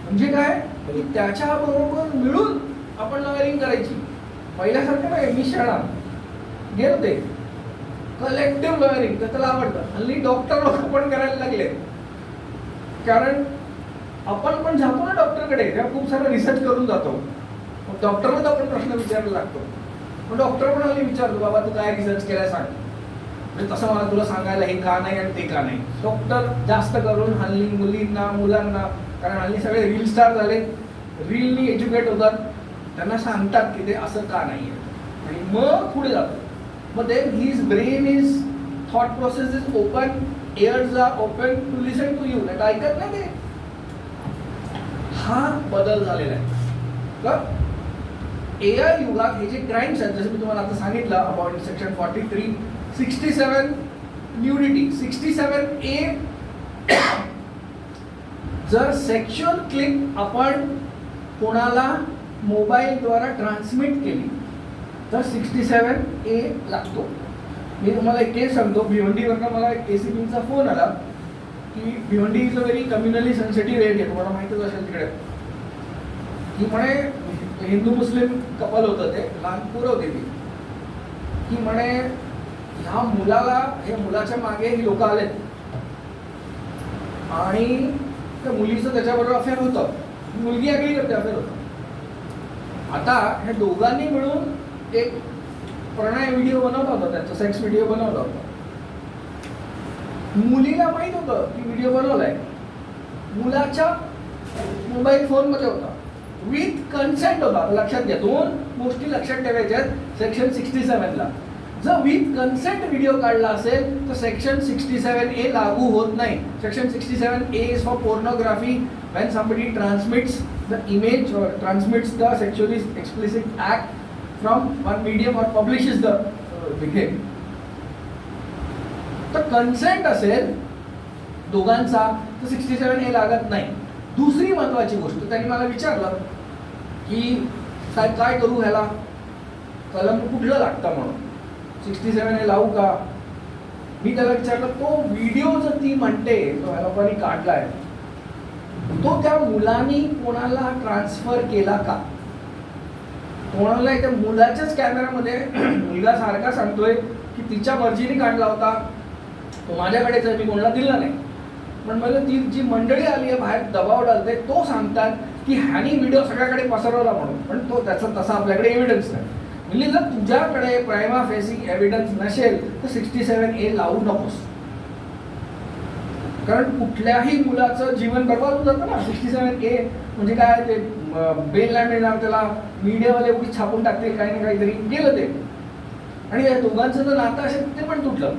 म्हणजे काय की त्याच्या बरोबर मिळून आपण लॉयरिंग करायची. पहिल्यासारखं नाही मी शाळा गेलो ते कलेक्टिव्ह लॉयरिंग त्याला आवडतं. हल्ली डॉक्टर लोक पण करायला लागले, कारण आपण पण जातो ना डॉक्टरकडे तेव्हा खूप सारा रिसर्च करून जातो. मग डॉक्टरला आपण प्रश्न विचारायला लागतो. मग डॉक्टर पण हल्ली विचारतो बाबा तू काय रिसर्च केलाय सांग. म्हणजे तसं मला तुला सांगायला हे का नाही आणि ते का नाही. डॉक्टर जास्त करून हल्ली मुलांना, कारण हल्ली सगळे रील स्टार झाले, रीलनी एज्युकेट होतात, त्यांना सांगतात की ते असं का नाही आहे आणि मग पुढे जातात. मग then his brain is thought process is open, ears are open to listen to you. नाही ऐकत नाही ते. हा बदल झालेला आहे. तर AI युगात हे जे क्राईम्स आहेत, जसं मी तुम्हाला आता सांगितलं अबाउट सेक्शन 43, 67 न्यूडिटी, 67A जर सेक्शुअल क्लिप आपण कोणाला मोबाईलद्वारा ट्रान्समिट केली तर 67A लागतो. मी तुम्हाला एक केस सांगतो. भिवंडीवरनं मला एक ACPचा फोन आला की Bhiwandi is a very communally sensitive area, तुम्हाला माहितीच असेल तिकडे. की म्हणे हिंदू मुस्लिम कपल होतं, ते लहान पोरं होती ती. की म्हणे ह्या मुलाच्या मागे ही लोक आलेत आणि त्या मुलीचं त्याच्याबरोबर अफेअर होतं. मुलगी अग्री करते अफेअर होतं. आता ह्या दोघांनी मिळून एक प्रणय व्हिडिओ बनवला होता, त्यांचा सेक्स व्हिडिओ बनवला होता. मुलीला माहित होतं की व्हिडिओ बनवलाय, मुलाच्या मोबाईल फोनमध्ये होता, विथ कन्सेंट होता. लक्षात घ्या, दोन गोष्टी लक्षात ठेवायच्या आहेत सेक्शन 67ला. जर विथ कन्सेंट व्हिडिओ काढला असेल तर सेक्शन 67A लागू होत नाही. Section 67A is for pornography, when somebody transmits the image or transmits the sexually explicit act from one medium or publishes the video. तर कन्सेंट असेल दोघांचा तर 67A लागत नाही. दुसरी महत्वाची गोष्ट, त्यांनी मला विचारलं की साहेब काय करू, ह्याला कलम कुठलं लागतं म्हणून, 67A लावू का. मी त्याला विचारलं तो व्हिडिओ जर ती म्हणते तो ह्या लोकांनी काढलाय, तो त्या मुलांनी कोणाला ट्रान्सफर केला का. कोणाला त्या मुलाच्याच कॅमेरामध्ये मुलगा सारखा सांगतोय की तिच्या मर्जीने काढला होता, तो माझ्याकडेच आहे, मी कोणाला दिला नाही. पण मला ती जी मंडळी आली आहे बाहेर दबाव डालते, तो सांगतात की ह्यानी व्हिडिओ सगळ्याकडे पसरवला म्हणून, पण तो त्याचा तसा आपल्याकडे एव्हिडन्स नाही. म्हणजे जर तुझ्याकडे प्रायमा फेसी एव्हिडन्स नसेल तर 67A लावू नकोस, कारण कुठल्याही मुलाचं जीवन बर्बाद होऊन जातं ना. 67A म्हणजे काय, ते बेल नाही मिळणार त्याला, मीडियावाले उगी छापून टाकतील काही ना काहीतरी, गेलं ते. आणि या दोघांचं जर नातं असेल ते पण तुटलं.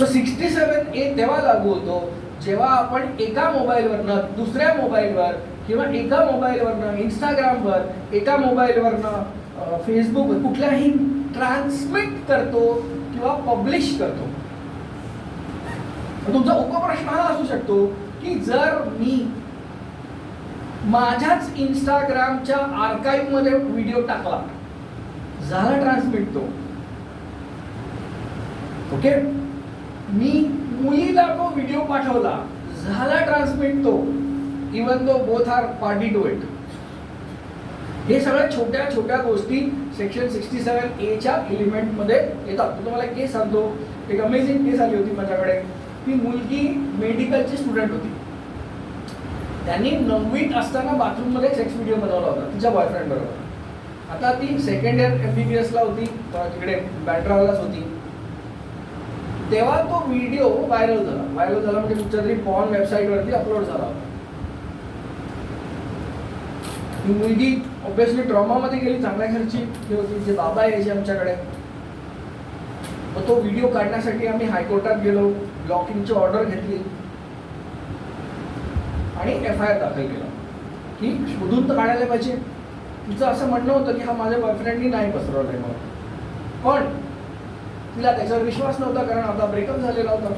तो 67A तेव्हा लागू होतो जेव्हा आपण एका मोबाईलवरनं दुसऱ्या मोबाईलवर किंवा एका मोबाईलवरनं इंस्टाग्रामवर, एका मोबाईलवरनं फेसबुक कुठल्याही ट्रान्समिट करतो किंवा पब्लिश करतो. तुमचा उपप्रश्न हा असू शकतो की जर मी माझ्याच इंस्टाग्रामच्या आर्काइव्ह मध्ये व्हिडिओ टाकला, झाला ट्रान्समिट तो. ओके, मी मुलीला तो व्हिडिओ पाठवला, झाला ट्रान्समिट तो, even though both are party to it. हे सगळ्या छोट्या छोट्या गोष्टी सेक्शन 67A च्या एलिमेंट मध्ये येतात. तुम्हाला एक केस सांगतो. एक अमेझिंग केस आली होती माझ्याकडे. ती मुलगी मेडिकलची स्टुडंट होती. त्यांनी 9वीत असताना बाथरूम मध्ये सेक्स व्हिडिओ बनवला होता तिच्या बॉयफ्रेंड बरोबर. आता ती सेकंड इयर MBBS ला होती, तिकडे बँड्रालाच होती. तेव्हा तो व्हिडिओ व्हायरल झाला म्हणजे कुठच्या तरी पॉर्न वेबसाईट वरती अपलोड झाला होता. ही मुलगी ऑब्विसली ट्रॉमा मध्ये गेली. चांगल्या घरची होती, जे बाबा यायचे आमच्याकडे. मग तो व्हिडिओ काढण्यासाठी आम्ही हायकोर्टात गेलो, ब्लॉकिंगची ऑर्डर घेतली आणि FIR दाखल केला की शोधून तर काढायला पाहिजे. तिचं असं म्हणणं होतं की हा माझ्या बॉयफ्रेंडनी नाही पसरवलंय मला, पण तिला त्याच्यावर विश्वास नव्हता कारण आता ब्रेकअप झालेला होता.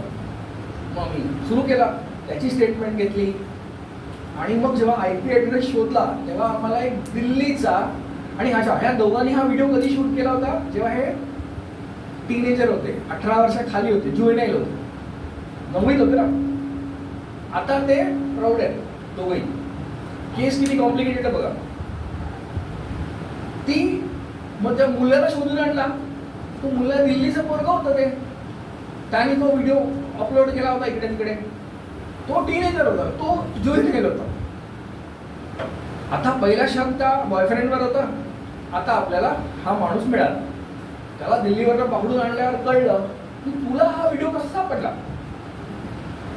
मग मी सुरू केला, त्याची स्टेटमेंट घेतली आणि मग जेव्हा IP ॲड्रेस शोधला तेव्हा आम्हाला एक दिल्लीचा आणि ह्या दोघांनी हा व्हिडिओ कधी शूट केला होता जेव्हा हे टीनेजर होते, 18 वर्षाखाली होते, ज्युएनाईल होते, 9वीत होते ना. आता ते प्रौढ आहेत दोघंही. केस किती कॉम्प्लिकेटेड बघा. ती मग त्या मुलाला शोधून आणला. तो मुलगा दिल्लीचं पोरगं होतं ते, त्याने तो व्हिडिओ अपलोड केला होता इकडे तिकडे. तो टीनेजर होता, तो ज्युएनाईल होता. आता पहिला शक त्या बॉयफ्रेंडवर होता. आता आपल्याला हा माणूस मिळाला. त्याला दिल्लीवरनं पकडून आणल्यावर कळलं की तुला हा व्हिडिओ कसा सापडला.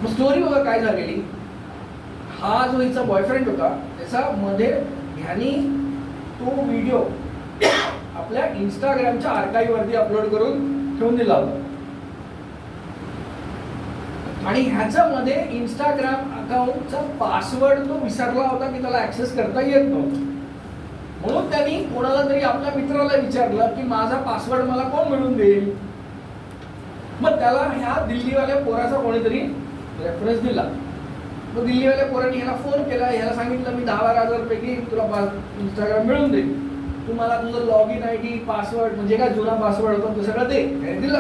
मग स्टोरी बघा काय झालेली. हा जो हिचा बॉयफ्रेंड होता त्याचा मध्ये ह्यानी तो व्हिडिओ आपल्या इंस्टाग्रामच्या आर्काइव्ह वरती अपलोड करून ठेवून दिला होता. आणि ह्याच्या मध्ये इंस्टाग्राम अकाउंटचा पासवर्ड तो विसरला होता की त्याला ऍक्सेस करता येत नव्हता. म्हणून त्यांनी कोणाला तरी आपल्या मित्राला विचारलं की माझा पासवर्ड मला कोण मिळवून देईल. मग त्याला ह्या दिल्लीवाल्या पोराचा कोणीतरी रेफरन्स दिला. मग दिल्लीवाल्या पोरांनी ह्याला फोन केला, ह्याला सांगितलं मी 10-12 हजार पैकी तुला इंस्टाग्राम मिळून देईल, तू मला तुझं लॉग इन ID पासवर्ड म्हणजे काय जुना पासवर्ड होता तो सगळं दे. त्याने दिला.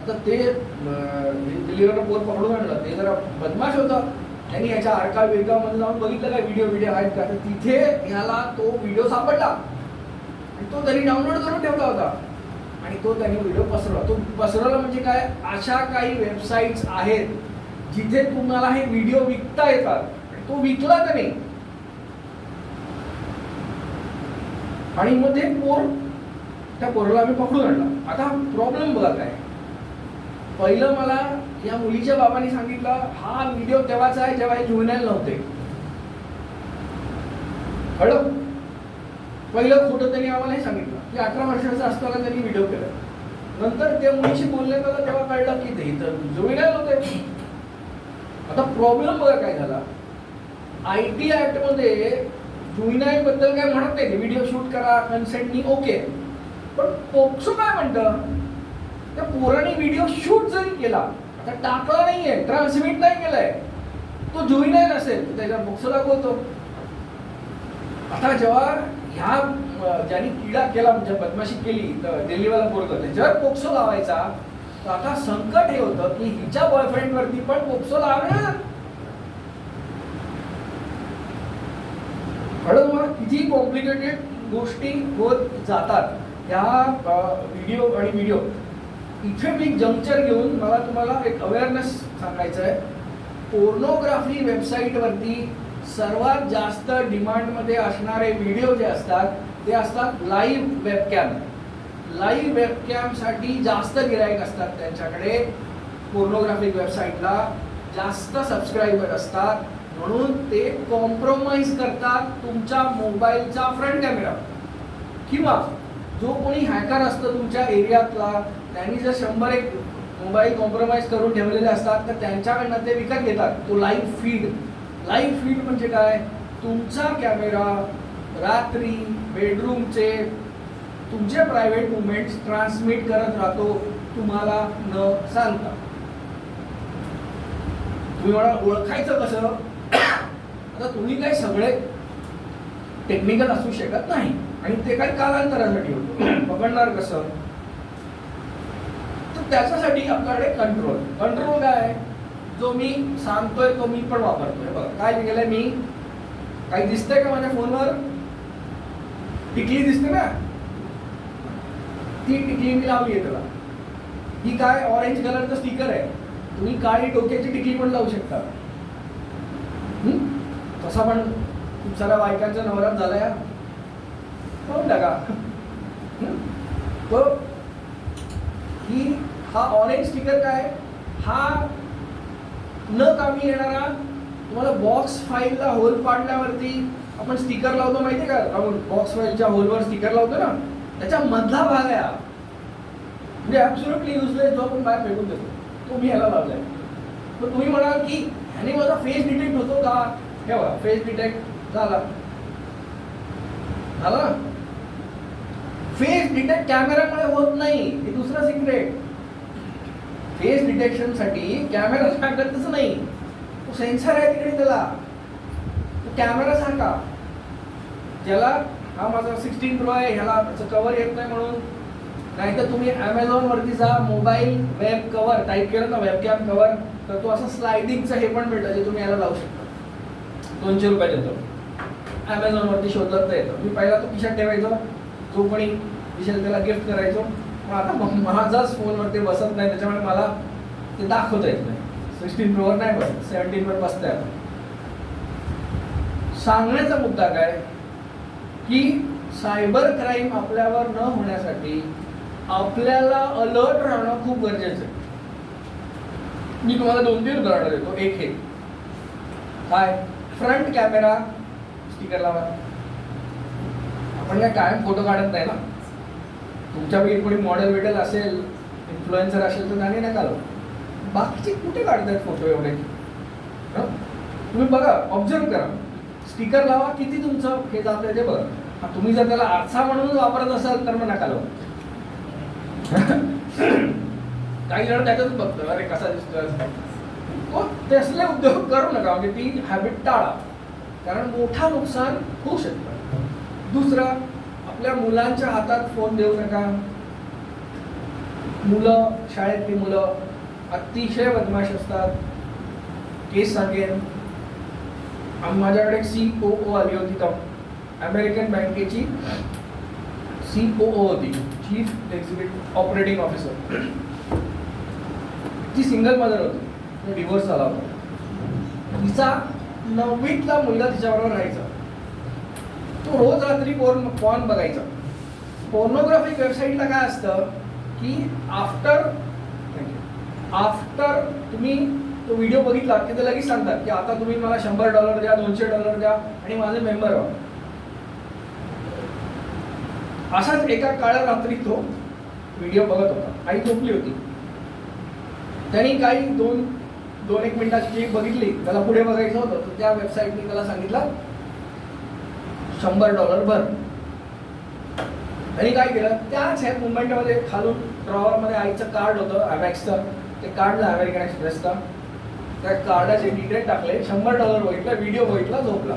आता ते दिल्लीवरनं पोर पकडून आणलं. ते जरा बदमाश होता. त्यांनी ह्याच्या आर्काइव्ह मध्ये जाऊन बघितलं काय व्हिडिओ आहेत का, तर तिथे ह्याला तो व्हिडिओ सापडला आणि तो त्यांनी डाउनलोड करून ठेवला होता आणि तो त्यांनी व्हिडिओ पसरवला. तो पसरवला म्हणजे काय, अशा काही वेबसाईट्स आहेत जिथे तुम्हाला हे व्हिडिओ विकता येतात. तो विकला का नाही आणि मग ते त्या पोराला आम्ही पकडून आणला. आता प्रॉब्लेम बघा काय. पहिलं मला या मुलीच्या बाबांनी सांगितलं हा व्हिडिओ तेव्हाचा आहे जेव्हा हे ज्युएनाईल नव्हते. कळलं. पहिलं खोटं त्यांनी आम्हाला हे सांगितलं की 18 वर्षाचा असताना त्यांनी व्हिडिओ केला. नंतर त्या मुलीशी बोलण्यात आलं तेव्हा कळलं की ते तर ज्युएनाईल होते. आता प्रॉब्लेम बघा काय झाला. IT ऍक्ट मध्ये ज्युएनाईल बद्दल काय म्हणत नाही, व्हिडिओ शूट करा कन्सेंटनी ओके. पण पोक्सो काय म्हणतं, त्या पोराने व्हिडिओ शूट जरी केला, आता टाकला नाहीये, ट्रान्समिट नाही केलाय, तो ज्युएनाईल असेल तर त्याच्यावर पोक्सो दाखवतो. आता जेव्हा ह्या ज्यांनी किडा केला म्हणजे बदमाशी केली तर दिल्लीवाला पोरगं त्याच्यावर पोक्सो लावायचा, तर आता संकट हे होतं की हिच्या बॉयफ्रेंड वरती पण पोक्सो लावणार. कळलं तुम्हाला किती कॉम्प्लिकेटेड गोष्टी होत जातात ह्या व्हिडिओ. इथे मी जंक्चर घेऊन मला तुम्हाला एक अवेअरनेस सांगायचं आहे. पोर्नोग्राफी वेबसाईट वरती सर्वात जास्त डिमांडमध्ये असणारे व्हिडिओ जे असतात ते असतात लाईव्ह वेबकॅम. लाईव्ह वेबकॅम साठी जास्त गिराईक असतात त्यांच्याकडे. पोर्नोग्राफिक वेबसाईटला जास्त सबस्क्रायबर असतात म्हणून ते कॉम्प्रोमाइज करतात तुमच्या मोबाईलचा फ्रंट कॅमेरा. किंवा जो कोणी हॅकर असतो तुमच्या एरियातला त्यांनी जर 100-1 मोबाईल कॉम्प्रोमाइज करून ठेवलेले असतात तर त्यांच्याकडनं ते विकत घेतात. तो लाईव्ह फीड म्हणजे काय, तुमचा कॅमेरा रात्री बेडरूमचे तुमचे प्रायव्हेट मुवमेंट्स ट्रान्समिट करत राहतो तुम्हाला न सांगता. तुम्ही मला ओळखायचं कसं, आता तुम्ही काही सगळे टेक्निकल असू शकत नाही आणि ते काही कालांतरासाठी होतं. पकडणार कसं, तर त्याच्यासाठी आपल्याकडे कंट्रोल काय आहे, जो मी सांगतोय तो मी पण वापरतोय. बघा काय केलंय मी, काही दिसतंय का माझ्या फोनवर, टिकली दिसते ना, ती टिकली मी लावली आहे त्याला. ही काय ऑरेंज कलरचं स्टिकर आहे, तुम्ही काळी डोक्याची टिकली पण लावू शकता. तसा पण खूप साऱ्या बायकांचा नवरात झालाय, पाहून टाका. तो ही हा ऑरेंज स्टिकर काय, हा न कामी येणारा, तुम्हाला बॉक्स फाईलला होल पाडल्यावरती आपण स्टिकर लावतो माहिती आहे का, आपण बॉक्स फाईलच्या होलवर स्टिकर लावतो ना, त्याच्या मधला भाग आहे हा. म्हणजे ॲब्सोल्युटली युजलेस, जो आपण बाहेर फेकून देतो, तो मी ह्याला लावलाय. पण तुम्ही म्हणाल की ह्याने माझा फेस डिटेक्ट होतो का, हे बघा फेस डिटेक्ट झाला. फेस डिटेक्ट कॅमेरामुळे होत नाही, हे दुसरं सिक्रेट. फेस डिटेक्शन साठी कॅमेरा लागतच नाही, तो सेन्सर आहे तिकडे त्याला, तो कॅमेरा सारखा. ज्याला हा माझा 16 Pro आहे, ह्याला त्याचं कव्हर येत नाही म्हणून, नाहीतर तुम्ही Amazon वरती जा, मोबाईल वेब कव्हर टाईप केलं ना, वेबकॅम कव्हर, तर तो असं स्लायडिंगचं हे पण भेटतं जे तुम्ही याला लावू शकता. 200 रुपयात येतो. Amazon वरती शोधलं तर येतं. मी पहिला तो खिशात ठेवायचो, जो कोणी दिसेल त्याला गिफ्ट करायचो. पण आता माझाच फोनवरती बसत नाही, त्याच्यामुळे मला ते दाखवता येत नाही. 16 Pro वर नाही बसत, 17 वर बसतंय. सांगण्याचा मुद्दा काय की सायबर क्राईम आपल्यावर न होण्यासाठी आपल्याला अलर्ट राहणं खूप गरजेचं आहे. मी तुम्हाला 2-3 उदाहरणं देतो. एक हे काय, फ्रंट कॅमेरा स्टिकर लावा. आपण काय कायम फोटो काढत नाही ना, तुमच्यापैकी कोणी मॉडेल बिडेल असेल, इन्फ्लुएन्सर असेल तर त्याने नका लावू. बाकीचे कुठे काढतात फोटो एवढे, तुम्ही बघा, ऑब्झर्व करा, स्टिकर लावा, किती तुमचं हे जातं ते बघा. तुम्ही जर त्याला आरसा म्हणून वापरत असाल तर मग नका लावू. काही जण त्याच्यातच बघतो, अरे कसा दिसतोय. ते असले उद्योग करू नका, म्हणजे ती हॅबिट टाळा, कारण मोठा नुकसान होऊ शकतं. दुसरं, आपल्या मुलांच्या हातात फोन देऊ नका. मुलं, शाळेतली मुलं अतिशय बदमाश असतात. केस सांगेन, माझ्याकडे एक COO आली होती, तर अमेरिकन बँकेची COO होती, चीफ एक्झिक्युटिव्ह ऑपरेटिंग ऑफिसर. ती सिंगल मदर होती, डिवोर्स झाला होता. तिचा 9वीतला मुलगा तिच्याबरोबर राहायचा. तो रोज रात्री पॉर्न बघायचा. पोर्नोग्राफिक वेबसाईटला काय असतं की आफ्टर तुम्ही तो व्हिडिओ बघितला की ते लगेच सांगतात की आता तुम्ही मला $100 द्या, $200 द्या आणि माझे मेंबर व्हा. असाच एका काळ्या रात्री तो व्हिडिओ बघत होता. आई झोपली होती. त्यांनी काही 2-1 मिनिटाची क्लिप बघितली, त्याला पुढे बघायचं होतं, तर त्या वेबसाईटने त्याला सांगितलं $100 भर. त्यांनी काय केलं, त्याच ह्या मुवमेंटमध्ये खालून ड्रॉवरमध्ये आईचं कार्ड होतं अमॅक्सचं, ते काढलं अमेरिकन एक्सप्रेसचा, त्या कार्डाचे डिटेल टाकले, $100 बघितला, व्हिडिओ बघितला, झोपला.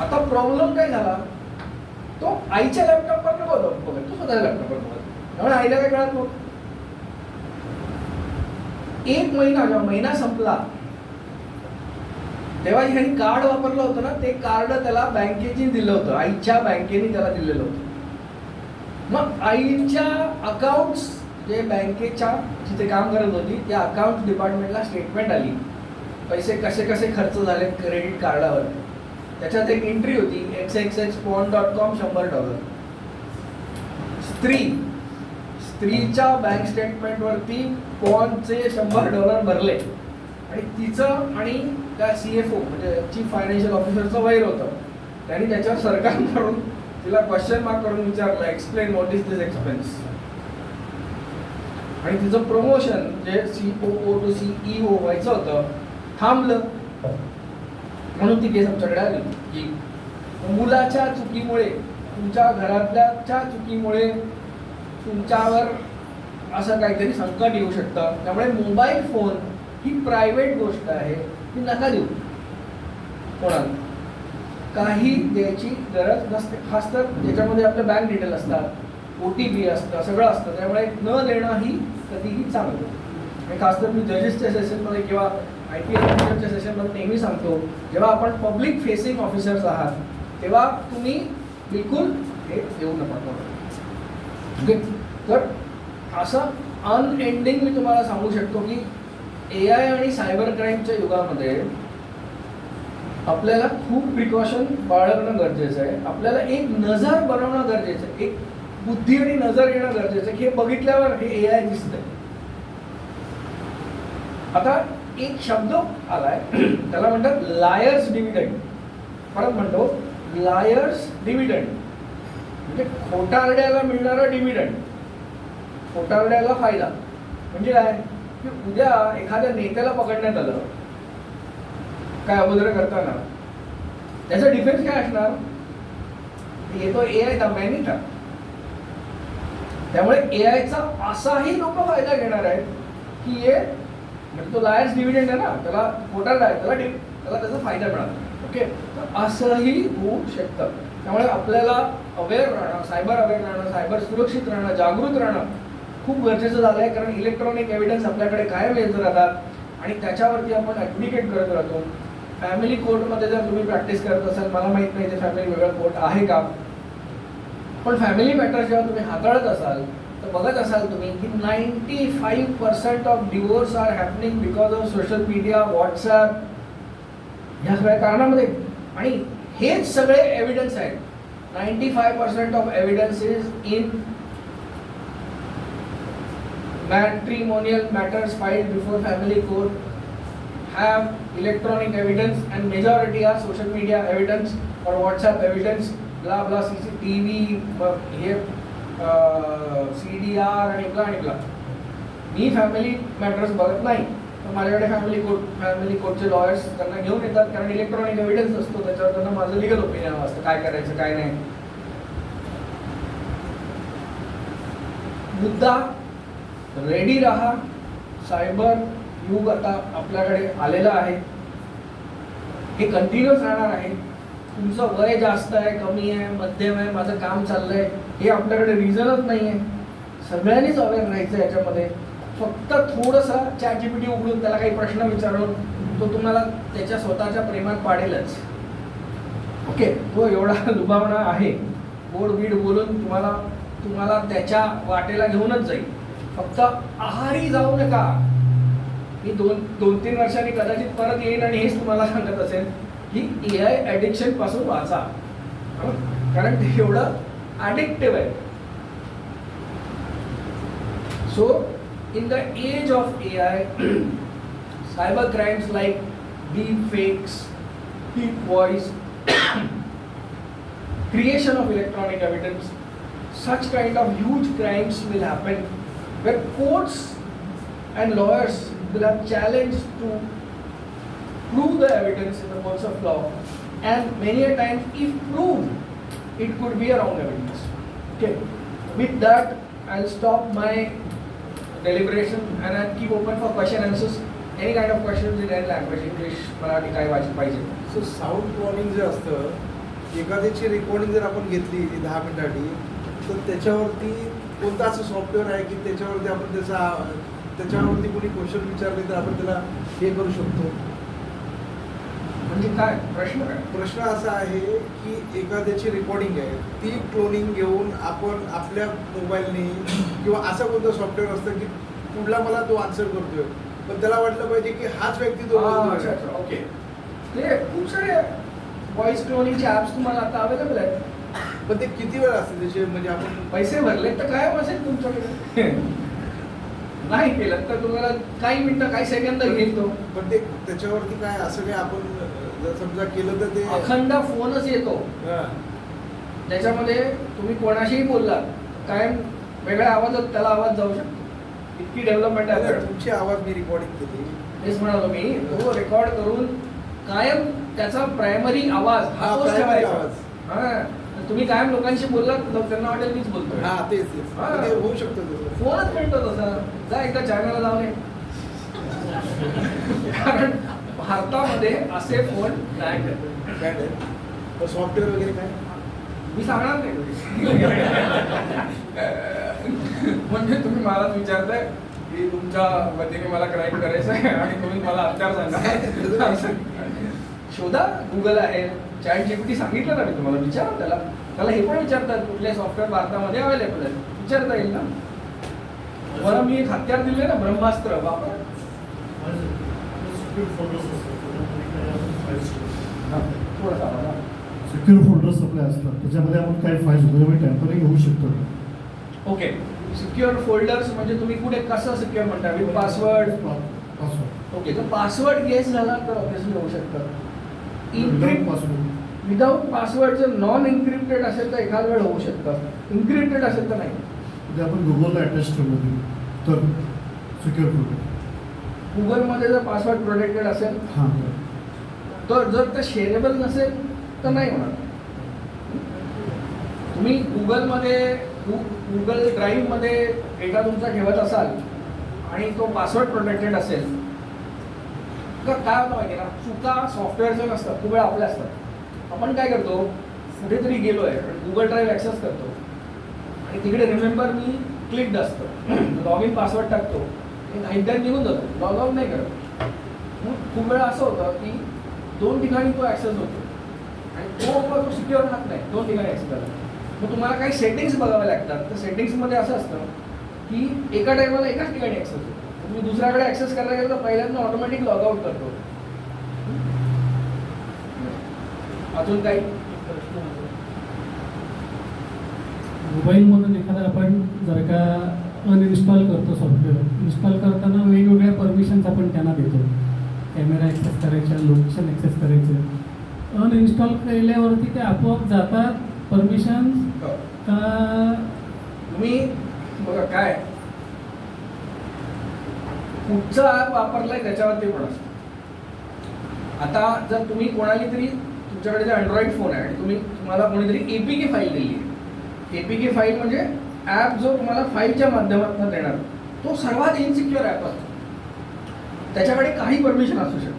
आता प्रॉब्लेम काय झाला, तो आईच्या लॅपटॉपवर नव्हता बघत, तो स्वतःच्या लॅपटॉपवर बघत. त्यामुळे आईला काय कळत नव्हतं. 1 महिना, जेव्हा महिना संपला तेव्हा ह्यांनी कार्ड वापरलं होतं ना, ते कार्ड त्याला बँकेने दिलं होतं, आईच्या बँकेने त्याला दिलेलं होतं. मग आईच्या अकाउंट्स, जे बँकेच्या जिथे काम करत होती त्या अकाउंट डिपार्टमेंटला स्टेटमेंट आली, पैसे कसे कसे खर्च झाले क्रेडिट कार्डावर. त्याच्यात एक एंट्री होती, xxxporn.com $100. स्त्रीच्या बँक स्टेटमेंटवरती पॉनचे $100 भरले आणि तिचं आणि त्या CFO म्हणजे चीफ फायनान्शियल ऑफिसरचं वैर होतं. त्यांनी त्याच्यावर सरकार करून तिला क्वेश्चन मार्क करून विचारलं, explain what is this expense. आणि तिचं प्रमोशन जे COO to CEO व्हायचं होतं थांबलं. म्हणून ती केस आमच्याकडे आली की मुलाच्या चुकीमुळे, तुमच्या घरातल्याच्या चुकीमुळे तुमच्यावर असं काहीतरी संकट येऊ शकतं. त्यामुळे मोबाईल फोन ही प्रायव्हेट गोष्ट आहे, ती नका देऊ कोणाला. काही द्यायची गरज नसते. खास तर त्याच्यामध्ये आपले बँक डिटेल असतात, OTP असतं, सगळं असतं. त्यामुळे न देणं ही कधीही चांगलं. आणि खास तर मी जजेसच्या सेशनमध्ये किंवा IPS ऑफिसरच्या सेशनमध्ये नेहमी सांगतो, जेव्हा आपण पब्लिक फेसिंग ऑफिसर्स आहात तेव्हा तुम्ही बिलकुल हे देऊ नका. ओके, तर असं अनएंडिंग मी तुम्हाला सांगू शकतो की AI आणि सायबर क्राईमच्या युगामध्ये आपल्याला खूप प्रिकॉशन बाळगणं गरजेचं आहे. आपल्याला एक नजर बनवणं गरजेचं आहे, एक बुद्धी आणि नजर येणं गरजेचं आहे की हे बघितल्यावर हे AI दिसतंय. आता एक शब्द आलाय, त्याला म्हणतात लायर्स डिव्हिडंड. परत म्हणतो लायर्स डिव्हिडंड, म्हणजे खोटारड्याला मिळणारा डिव्हिडंड, खोटारड्याला फायदा. म्हणजे काय की उद्या एखाद्या नेत्याला पकडण्यात आलं काय अभद्र करताना, त्याचा डिफेन्स काय असणार? येतो AI ताब्याने का. त्यामुळे AIचा असाही लोक फायदा घेणार आहेत की हे म्हणजे तो लायर्स डिव्हिडंड आहे ना, त्याला खोटारडा आहे, त्याला त्याचा फायदा मिळाला. ओके, तर असंही होऊ शकतं. त्यामुळे आपल्याला अवेअर राहणं, सायबर अवेअर राहणं, सायबर सुरक्षित राहणं, जागृत राहणं खूप गरजेचं झालं आहे. कारण इलेक्ट्रॉनिक एव्हिडन्स आपल्याकडे कायम येत राहतात आणि त्याच्यावरती आपण ॲप्लिकेट करत राहतो. फॅमिली कोर्टमध्ये जर तुम्ही प्रॅक्टिस करत असाल, मला माहीत नाही ते फॅमिली वेगळं कोर्ट आहे का, पण फॅमिली मॅटर्स जेव्हा तुम्ही हाताळत असाल तर बघत असाल तुम्ही की 95% of divorce are happening because of social media, WhatsApp, ह्या सगळ्या कारणामध्ये. आणि हेच सगळे एव्हिडन्स आहेत. 95% of evidence is in matrimonial matters filed before family court have electronic evidence and majority are social media evidence or WhatsApp evidence, blah blah, CCTV, हे CDR आणि blah. मी family matters बघत नाही, तर माझ्याकडे फॅमिली कोर्टचे लॉयर्स त्यांना घेऊन येतात, कारण इलेक्ट्रॉनिक एव्हिडन्स असतो, त्याच्यावर त्यांना माझं लिगल ओपिनियन असतं काय करायचं काय नाही. मुद्दा रेडी राहा. सायबर युग आता आपल्याकडे आलेलं आहे, हे कंटिन्यूस राहणार आहे. तुमचं वय जास्त आहे, कमी आहे, मध्यम आहे, माझं काम चाललंय, हे आपल्याकडे रिझनच नाही आहे. सगळ्यांनीच अवेअर राहायचं याच्यामध्ये. फक्त थोडंसं ChatGPT उघडून त्याला काही प्रश्न विचारून तो तुम्हाला त्याच्या स्वतःच्या प्रेमात पाडेलच. ओके, तो एवढा लुबावणा आहे, गोड बीड बोलून तुम्हाला त्याच्या वाटेला घेऊनच जाईल. फक्त आहारी जाऊ नका. मी 2-3 वर्षांनी कदाचित परत येईन आणि हेच तुम्हाला सांगत असेल की AI ॲडिक्शन पासून वाचा, कारण ते एवढं ॲडिक्टिव्ह आहे. So in the age of AI, cyber crimes like deep fakes, deep voice, creation of electronic evidence, such kind of huge crimes will happen where courts and lawyers will have challenged to prove the evidence in the courts of law, and many a times if proved it could be a wrong evidence. Okay, with that I'll stop my deliberation and I'll keep open for question answers. Any kind of questions in any language, English, Marathi, काय पाहिजे. So sound warning जे असतं, एखाद्याची recording जर आपण घेतली 10 मिनिटांनी, तर त्याच्यावरती कोणतं असं सॉफ्टवेअर आहे की त्याच्यावरती आपण त्याच्यावरती कोणी क्वेश्चन विचारले तर आपण त्याला हे करू शकतो? म्हणजे काय प्रश्न? प्रश्न असा आहे की एखाद्याची रेकॉर्डिंग आहे, ती क्लोनिंग घेऊन आपण आपल्या मोबाईलने किंवा असं कोणतं सॉफ्टवेअर असतं की कुठला मला तो आन्सर करतोय, पण त्याला वाटलं पाहिजे की हाच व्यक्ती तो बोलतोय. ओके, ते खूप सारे व्हॉइस क्लोनिंगचे ॲप्स तुम्हाला आता अवेलेबल आहेत. पण ते किती वेळ असते त्याचे, म्हणजे आपण पैसे भरले तर काय असेल तुमच्याकडे, नाही केलं तर तुम्हाला काही मिनिटं काही सेकंद घेईल तो. पण ते त्याच्यावरती काय असं काय आपण जर समजा केलं तर ते अखंड फोनच येतो, त्याच्यामध्ये तुम्ही कोणाशीही बोललात कायम वेगळ्या आवाजात त्याला आवाज जाऊ शकतो. इतकी डेव्हलपमेंट आहे आपल्याकडे. तुमची आवाज मी रेकॉर्डिंग केली. तेच म्हणालो मी, तो रेकॉर्ड करून कायम त्याचा प्रायमरी आवाज हा तोच primary ठेवायचा. आवाज. हा. तुम्ही कायम लोकांशी बोललात तर त्यांना वाटेल मीच बोलतोय. हा तेच हा. ते होऊ शकतं तसं. फोनच मिळतो तसा. जा एकदा चायनाला जाऊन ये. कारण भारतामध्ये असे फोन बँड आहेत. काय नाही सॉफ्टवेअर वगैरे काय मी सांगणार नाही. म्हणजे तुम्ही मलाच विचारताय की तुमच्या वतीने मला क्राईम करायचं आहे आणि तुम्ही मला हत्यार सांगा. शोधा, गुगल आहे, चॅट जीपीटी सांगितलं ना मी तुम्हाला, विचारा त्याला हे पण विचारतात कुठले सॉफ्टवेअर भारतामध्ये अवेलेबल आहे, विचारता येईल ना. मला मी एक हत्यार दिले ना, ब्रह्मास्त्र, वापर. थोडासा आवाज. सिक्युअर फोल्डर्स आपले असतात त्याच्यामध्ये आपण काही फाईल्स वगैरे टॅम्परिंग होऊ शकतो. ओके, सिक्युअर फोल्डर्स म्हणजे तुम्ही कुठे कसं सिक्युअर म्हणता, विथ पासवर्ड. ओके, तर पासवर्ड गेस झाला तर ऑब्व्हियसली होऊ शकतं. इन्क्रिप्ट विदाउट पासवर्ड जर नॉन इन्क्रिप्टेड असेल तर एखाद वेळ होऊ शकतं, इन्क्रिप्टेड असेल तर नाही. म्हणजे आपण गुगलला अटॅच ठेवलं तर सिक्युअर फोल्डर. गुगलमध्ये जर पासवर्ड प्रोटेक्टेड असेल हां तर जर ते शेअरेबल नसेल तर नाही होणार. तुम्ही गुगल ड्राईव्हमध्ये डेटा तुमचा ठेवत असाल आणि तो पासवर्ड प्रोटेक्टेड असेल तर काय होतं माहिती ना, चुका सॉफ्टवेअरच्या नसतात, खूप वेळा आपल्या असतात. आपण काय करतो, कुठेतरी गेलो आहे, गुगल ड्राईव्ह ॲक्सेस करतो आणि तिकडे रिमेंबर मी क्लिक्ड असतं, लॉग इन पासवर्ड टाकतो, घाईत निघून जातो, लॉग आउट नाही करत. खूप वेळा असं होतं की 2 ठिकाणी तो ॲक्सेस होतो आणि तो सिक्युअर राहत नाही, 2 ठिकाणी ॲक्सेस झाला. मग तुम्हाला काही सेटिंग्स बघावे लागतात. तर सेटिंग्समध्ये असं असतं की एका टायमाला एकाच ठिकाणी ॲक्सेस होतो. तुम्ही दुसऱ्याकडे ॲक्सेस करायला गेलं तर पहिल्यांदा ऑटोमॅटिक लॉग आउट करतो. अजून काही मोबाईलमधून एखादा आपण जर का अनइन्स्टॉल करतो सॉफ्टवेअर, इन्स्टॉल करताना वेगवेगळ्या परमिशन्स आपण त्यांना देतो. कॅमेरा ॲक्सेस करायच्या, लोकेशन ॲक्सेस करायचं. अनइन्स्टॉल केल्यावरती ते आपोआप जातात परमिशन्स का? तुम्ही बघा काय कुठचं ॲप वापरलंय त्याच्यावरती पण असतं. आता जर तुम्ही कोणाला तरी, तुमच्याकडे जे अँड्रॉइड फोन आहे आणि तुम्हाला कोणीतरी APK फाईल दिली आहे. APK फाईल म्हणजे ॲप जो तुम्हाला फाईलच्या माध्यमातून देणार, तो सर्वात इनसिक्युअर ॲप असतो. त्याच्याकडे काही परमिशन असू शकतं.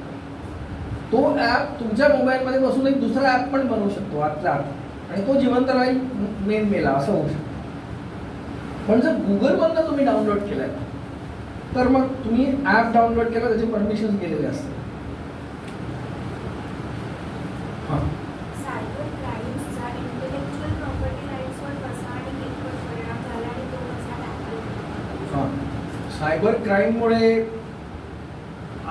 तो ॲप तुमच्या मोबाईलमध्ये बसून एक दुसरा ॲप पण बनवू शकतो आतल्या आत आणि तो जिवंत राहील मेन मेला, असं होऊ शकतं. पण जर गुगलमधनं तुम्ही डाउनलोड केलाय तर मग तुम्ही ॲप डाउनलोड केला, त्याचे परमिशन गेलेले असतात. हां, सायबर क्राईम्सचा इंटेलेक्च्युअल प्रॉपर्टी राईट्सवर कसा आणि कितपत परिणाम झाला आणि तो कसा टॅकल हां. सायबर क्राईममुळे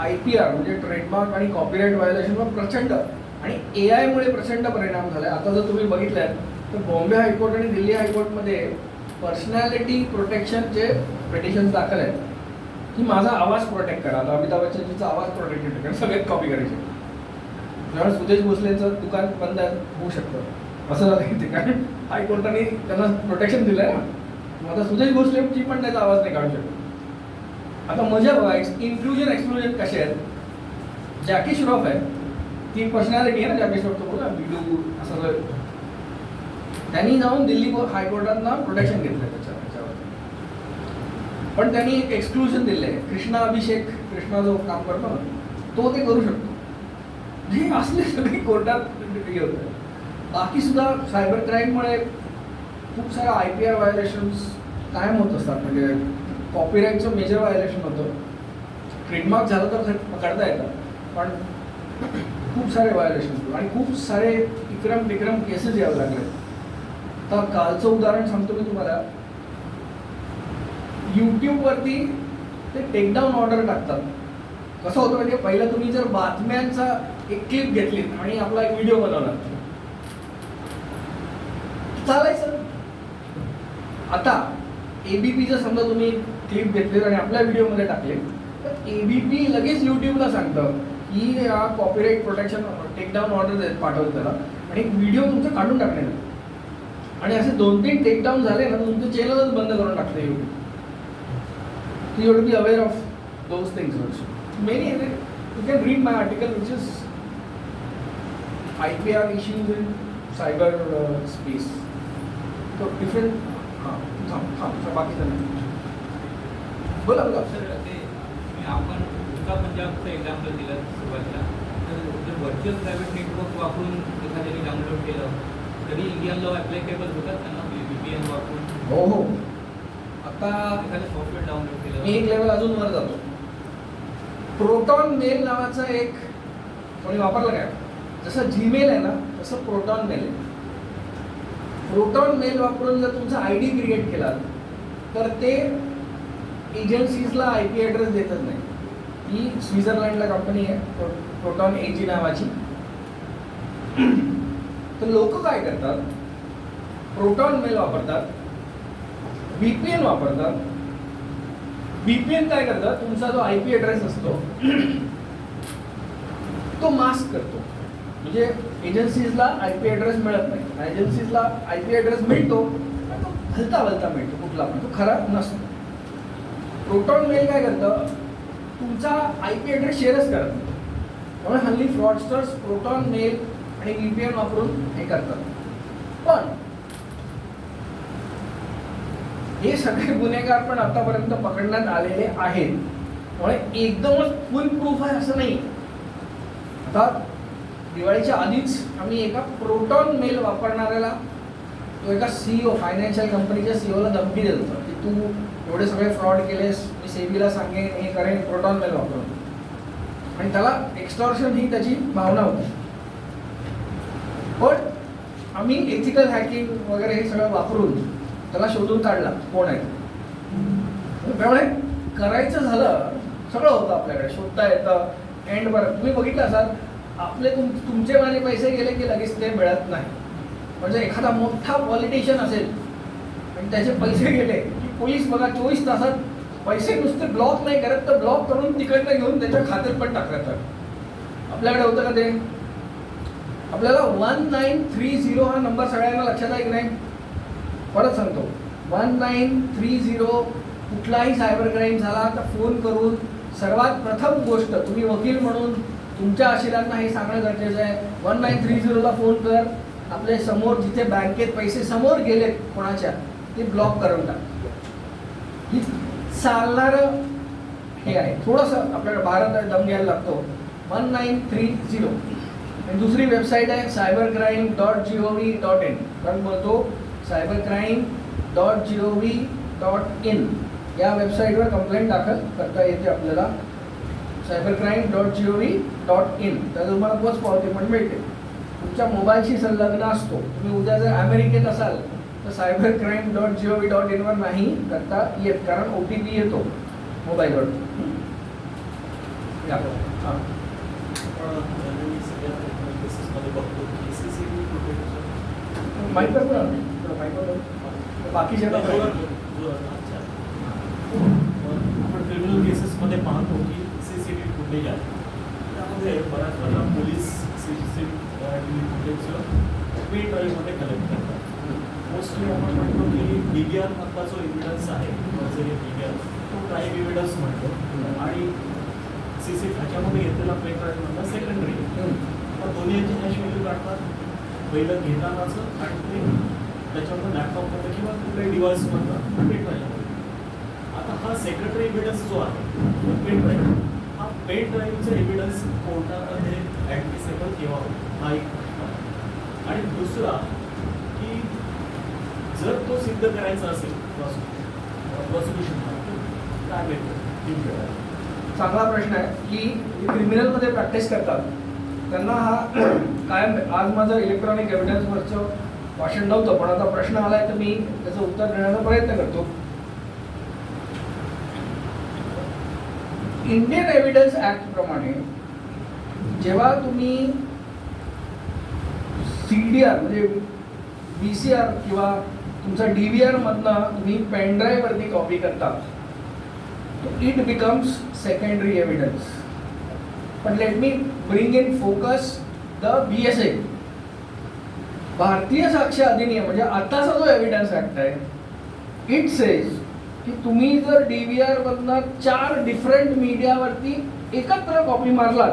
IPR म्हणजे ट्रेडमार्क आणि कॉपीराईट व्हायोलेशनवर प्रचंड आणि AI मुळे प्रचंड परिणाम झाला. आता जर तुम्ही बघितलं तर बॉम्बे हायकोर्ट आणि दिल्ली हायकोर्टमध्ये पर्सनॅलिटी प्रोटेक्शनचे पिटिशन दाखल आहेत की माझा आवाज प्रोटेक्ट करा. आता अमिताभ बच्चनजीचा आवाज प्रोटेक्टेड करा, सगळ्यात कॉपी करायचे. जेव्हा सुदेश भोसलेंचं दुकान बंद होऊ शकतं असं झालं ते, कारण हायकोर्टाने त्यांना प्रोटेक्शन दिलं आहे ना. मग आता सुदेश भोसलेची पण त्याचा आवाज नाही काढू शकतो. आता मजा बघा, इन्क्लुजन एक्सक्लुजन कसे आहेत. जॅकी श्रॉफ आहे, ती पर्सनॅलिटी आहे ना जॅकी श्रॉफ, तो बोला बिडू असं जर त्यांनी जाऊन दिल्ली हायकोर्टात प्रोटेक्शन घेतलं त्याच्यावर. पण त्यांनी एक एक्सक्लुजन दिलं आहे, कृष्णा जो काम करतो ना तो ते करू शकतो. हे असले सगळे कोर्टात हे होतं. बाकी सुद्धा सायबर क्राईममुळे खूप साऱ्या IPR व्हायोलेशन्स कायम होत असतात. म्हणजे कॉपीराईटचं मेजर व्हायोलेशन होतं, ट्रेडमार्क झालं तर पकडता येतं, पण खूप सारे व्हायोलेशन आणि खूप सारे विक्रम केसेस यावं लागले. तर कालचं उदाहरण सांगतो मी तुम्हाला. यूट्यूबवरती ते टेकडाऊन ऑर्डर टाकतात. कसं होतं म्हणजे पहिलं तुम्ही जर बातम्यांचा एक क्लिप घेतली आणि आपला एक व्हिडिओ बनवला चालायचं. आता ABPचं समजा तुम्ही क्लिप घेतली आणि आपल्या व्हिडिओमध्ये टाकले तर ABP लगेच यूट्यूबला सांगतं की हा कॉपीराईट प्रोटेक्शन टेकडाऊन ऑर्डर पाठवलं त्याला आणि एक व्हिडिओ तुमचं काढून टाकण्यात आणि असे 2-3 टेकडाऊन झाले ना तुमचं चॅनलच बंद करून टाकतं YouTube. So you have to be aware of those things also. Many, you can read my article which is IPR issues in cyber space. So different, बाकीचं नाही. बोला बोला. सर ते आपण तुमचा पंजाबचं एक्झाम्पल दिलं सुरुवातीला, तर जर व्हर्च्युअल प्रायव्हेट नेटवर्क वापरून एखाद्याने डाउनलोड केलं तरी इंडियन लॉ ॲप्लिकेबल होतात त्यांना VPN वापरून? हो हो. आता एखादं सॉफ्टवेअर डाउनलोड केलं मी एक लेवल अजून वर जातो. प्रोटॉन मेल नावाचा एक कोणी वापरलं काय? जसं जीमेल आहे ना तसं प्रोटॉन मेल आहे. प्रोटॉन मेल वापरून जर तुमचा ID क्रिएट केला तर ते एजन्सीजला IP ॲड्रेस देतच नाही. ही स्वित्झर्लंडला कंपनी आहे प्रोटॉन AG नावाची. तर लोक काय करतात, प्रोटॉन मेल वापरतात, VPN वापरतात. VPN काय करतात, तुमचा जो IP ॲड्रेस असतो तो मास्क करतो. म्हणजे एजन्सीजला IP ॲड्रेस मिळत नाही. एजन्सीजला IP ॲड्रेस मिळतो पण तो हलता वलता मिळतो, कुठला पण तो खरा नसतो. प्रोटॉन मेल काय करतं, तुमचा IP ॲड्रेस शेअरच करत नाही. त्यामुळे हल्ली फ्रॉडस्टर्स प्रोटॉन मेल आणि VPN वापरून हे करतात. पण हे सगळे गुन्हेगार पण आतापर्यंत पकडण्यात आलेले आहेत. त्यामुळे एकदमच फुल प्रूफ आहे असं नाही. आता दिवाळीच्या आधीच आम्ही एका प्रोटॉन मेल वापरणाऱ्याला, तो एका CEO फायनान्शियल कंपनीच्या CEOला धमकी देत होता की तू एवढे सगळे फ्रॉड केलेस, मी सेबीला सांगेन, हे करेन, प्रोटॉन मेल वापरून. आणि त्याला एक्स्टॉर्शन ही त्याची भावना होती. पण आम्ही एथिकल हॅकिंग वगैरे हे सगळं वापरून त्याला शोधून काढला कोण आहे. त्यामुळे करायचं झालं सगळं होतं आपल्याकडे, शोधता येतं. एंड बरं तुम्ही बघितलं असाल आपले तुमचे माझे पैसे गेले की लगेच ते मिळत नाही. म्हणजे एखादा मोठा पॉलिटिशियन असेल आणि त्याचे पैसे गेले की पोलीस बघा 24 तासात पैसे नुसते ब्लॉक नाही करत तर ब्लॉक करून तिकडनं घेऊन त्याच्या खात्यात पण टाकतात. आपल्याकडे होतं का ते? आपल्याला 1930 हा नंबर सगळ्यांना लक्षात आहे की नाही? परत सांगतो, 1930 कुठलाही सायबर क्राईम झाला तर फोन करून सर्वात प्रथम गोष्ट, तुम्ही वकील म्हणून तुमच्या आशिलांना हे सांगणं गरजेचं आहे. 1930ला फोन कर, आपले समोर जिथे बँकेत पैसे समोर गेलेत कोणाच्या ते ब्लॉक करून टाक. ही चालणारं हे आहे. थोडंसं आपल्याला भारत दम घ्यायला लागतो. 1930. आणि दुसरी वेबसाईट आहे cybercrime.gov.in. कारण बोलतो cybercrime.gov.in या वेबसाईटवर कंप्लेंट दाखल करता येते आपल्याला. cybercrime.gov.in तर तुम्हाला पोच पावती पण मिळते. तुमच्या मोबाईलशी संलग्न असतो. तुम्ही उद्या जर अमेरिकेत असाल तर cybercrime.gov.in वर नाही करता येत, कारण OTP येतो मोबाईलवर. हां माहिती बाकीचे आपण क्रिमिनल केसेसमध्ये पाहतो की CCTV फुटेज आहे. त्यामध्ये बऱ्याच वेळा पोलीस CCTV फुटेजचं पेन ड्राईव्हमध्ये कलेक्ट करतात. मोस्टली आपण म्हणतो की DVR मधला जो एव्हिडन्स आहे, DVR तो प्राईम एव्हिडन्स म्हणतो आणि ह्याच्यामध्ये घेतलेला पेन ड्राईव्ह मधला सेकंडरी. पण दोन्ही यांची हॅश व्हॅल्यू काढतात पहिलं घेतानाचं आणि ते त्याच्यामध्ये लॅपटॉपमध्ये किंवा कुठल्याही डिव्हाइसमधलं पेन ड्राईव्ह. आता हा सेकंडरी एव्हिडन्स जो आहे पेन ड्राईव्ह, हा पेन ड्राईव्हचा एव्हिडन्स कोर्टामध्ये ॲडमिसेबल केव्हा होतो हा एक प्रश्न आहे. आणि दुसरा की जर तो सिद्ध करायचा असेल प्रॉसिक्युशन काय भेटतं. चांगला प्रश्न आहे की क्रिमिनलमध्ये प्रॅक्टिस करतात त्यांना हा कायम. आज माझं इलेक्ट्रॉनिक एव्हिडन्सवरचं भाषण नव्हतं, पण आता प्रश्न आला आहे तर मी त्याचं उत्तर देण्याचा प्रयत्न करतो. इंडियन एव्हिडन्स ॲक्ट प्रमाणे जेव्हा तुम्ही CDR म्हणजे VCR किंवा तुमचा DVR मधनं तुम्ही पेनड्राईव्हवरती कॉपी करता, इट बिकम्स सेकंडरी एव्हिडन्स. पण let me bring in focus the BSA, भारतीय साक्ष अधिनियम, म्हणजे आताचा जो एव्हिडन्स ॲक्ट आहे, इट सेज की तुम्ही जर DVR मधनं 4 डिफरंट मीडियावरती एकत्र कॉपी मारलात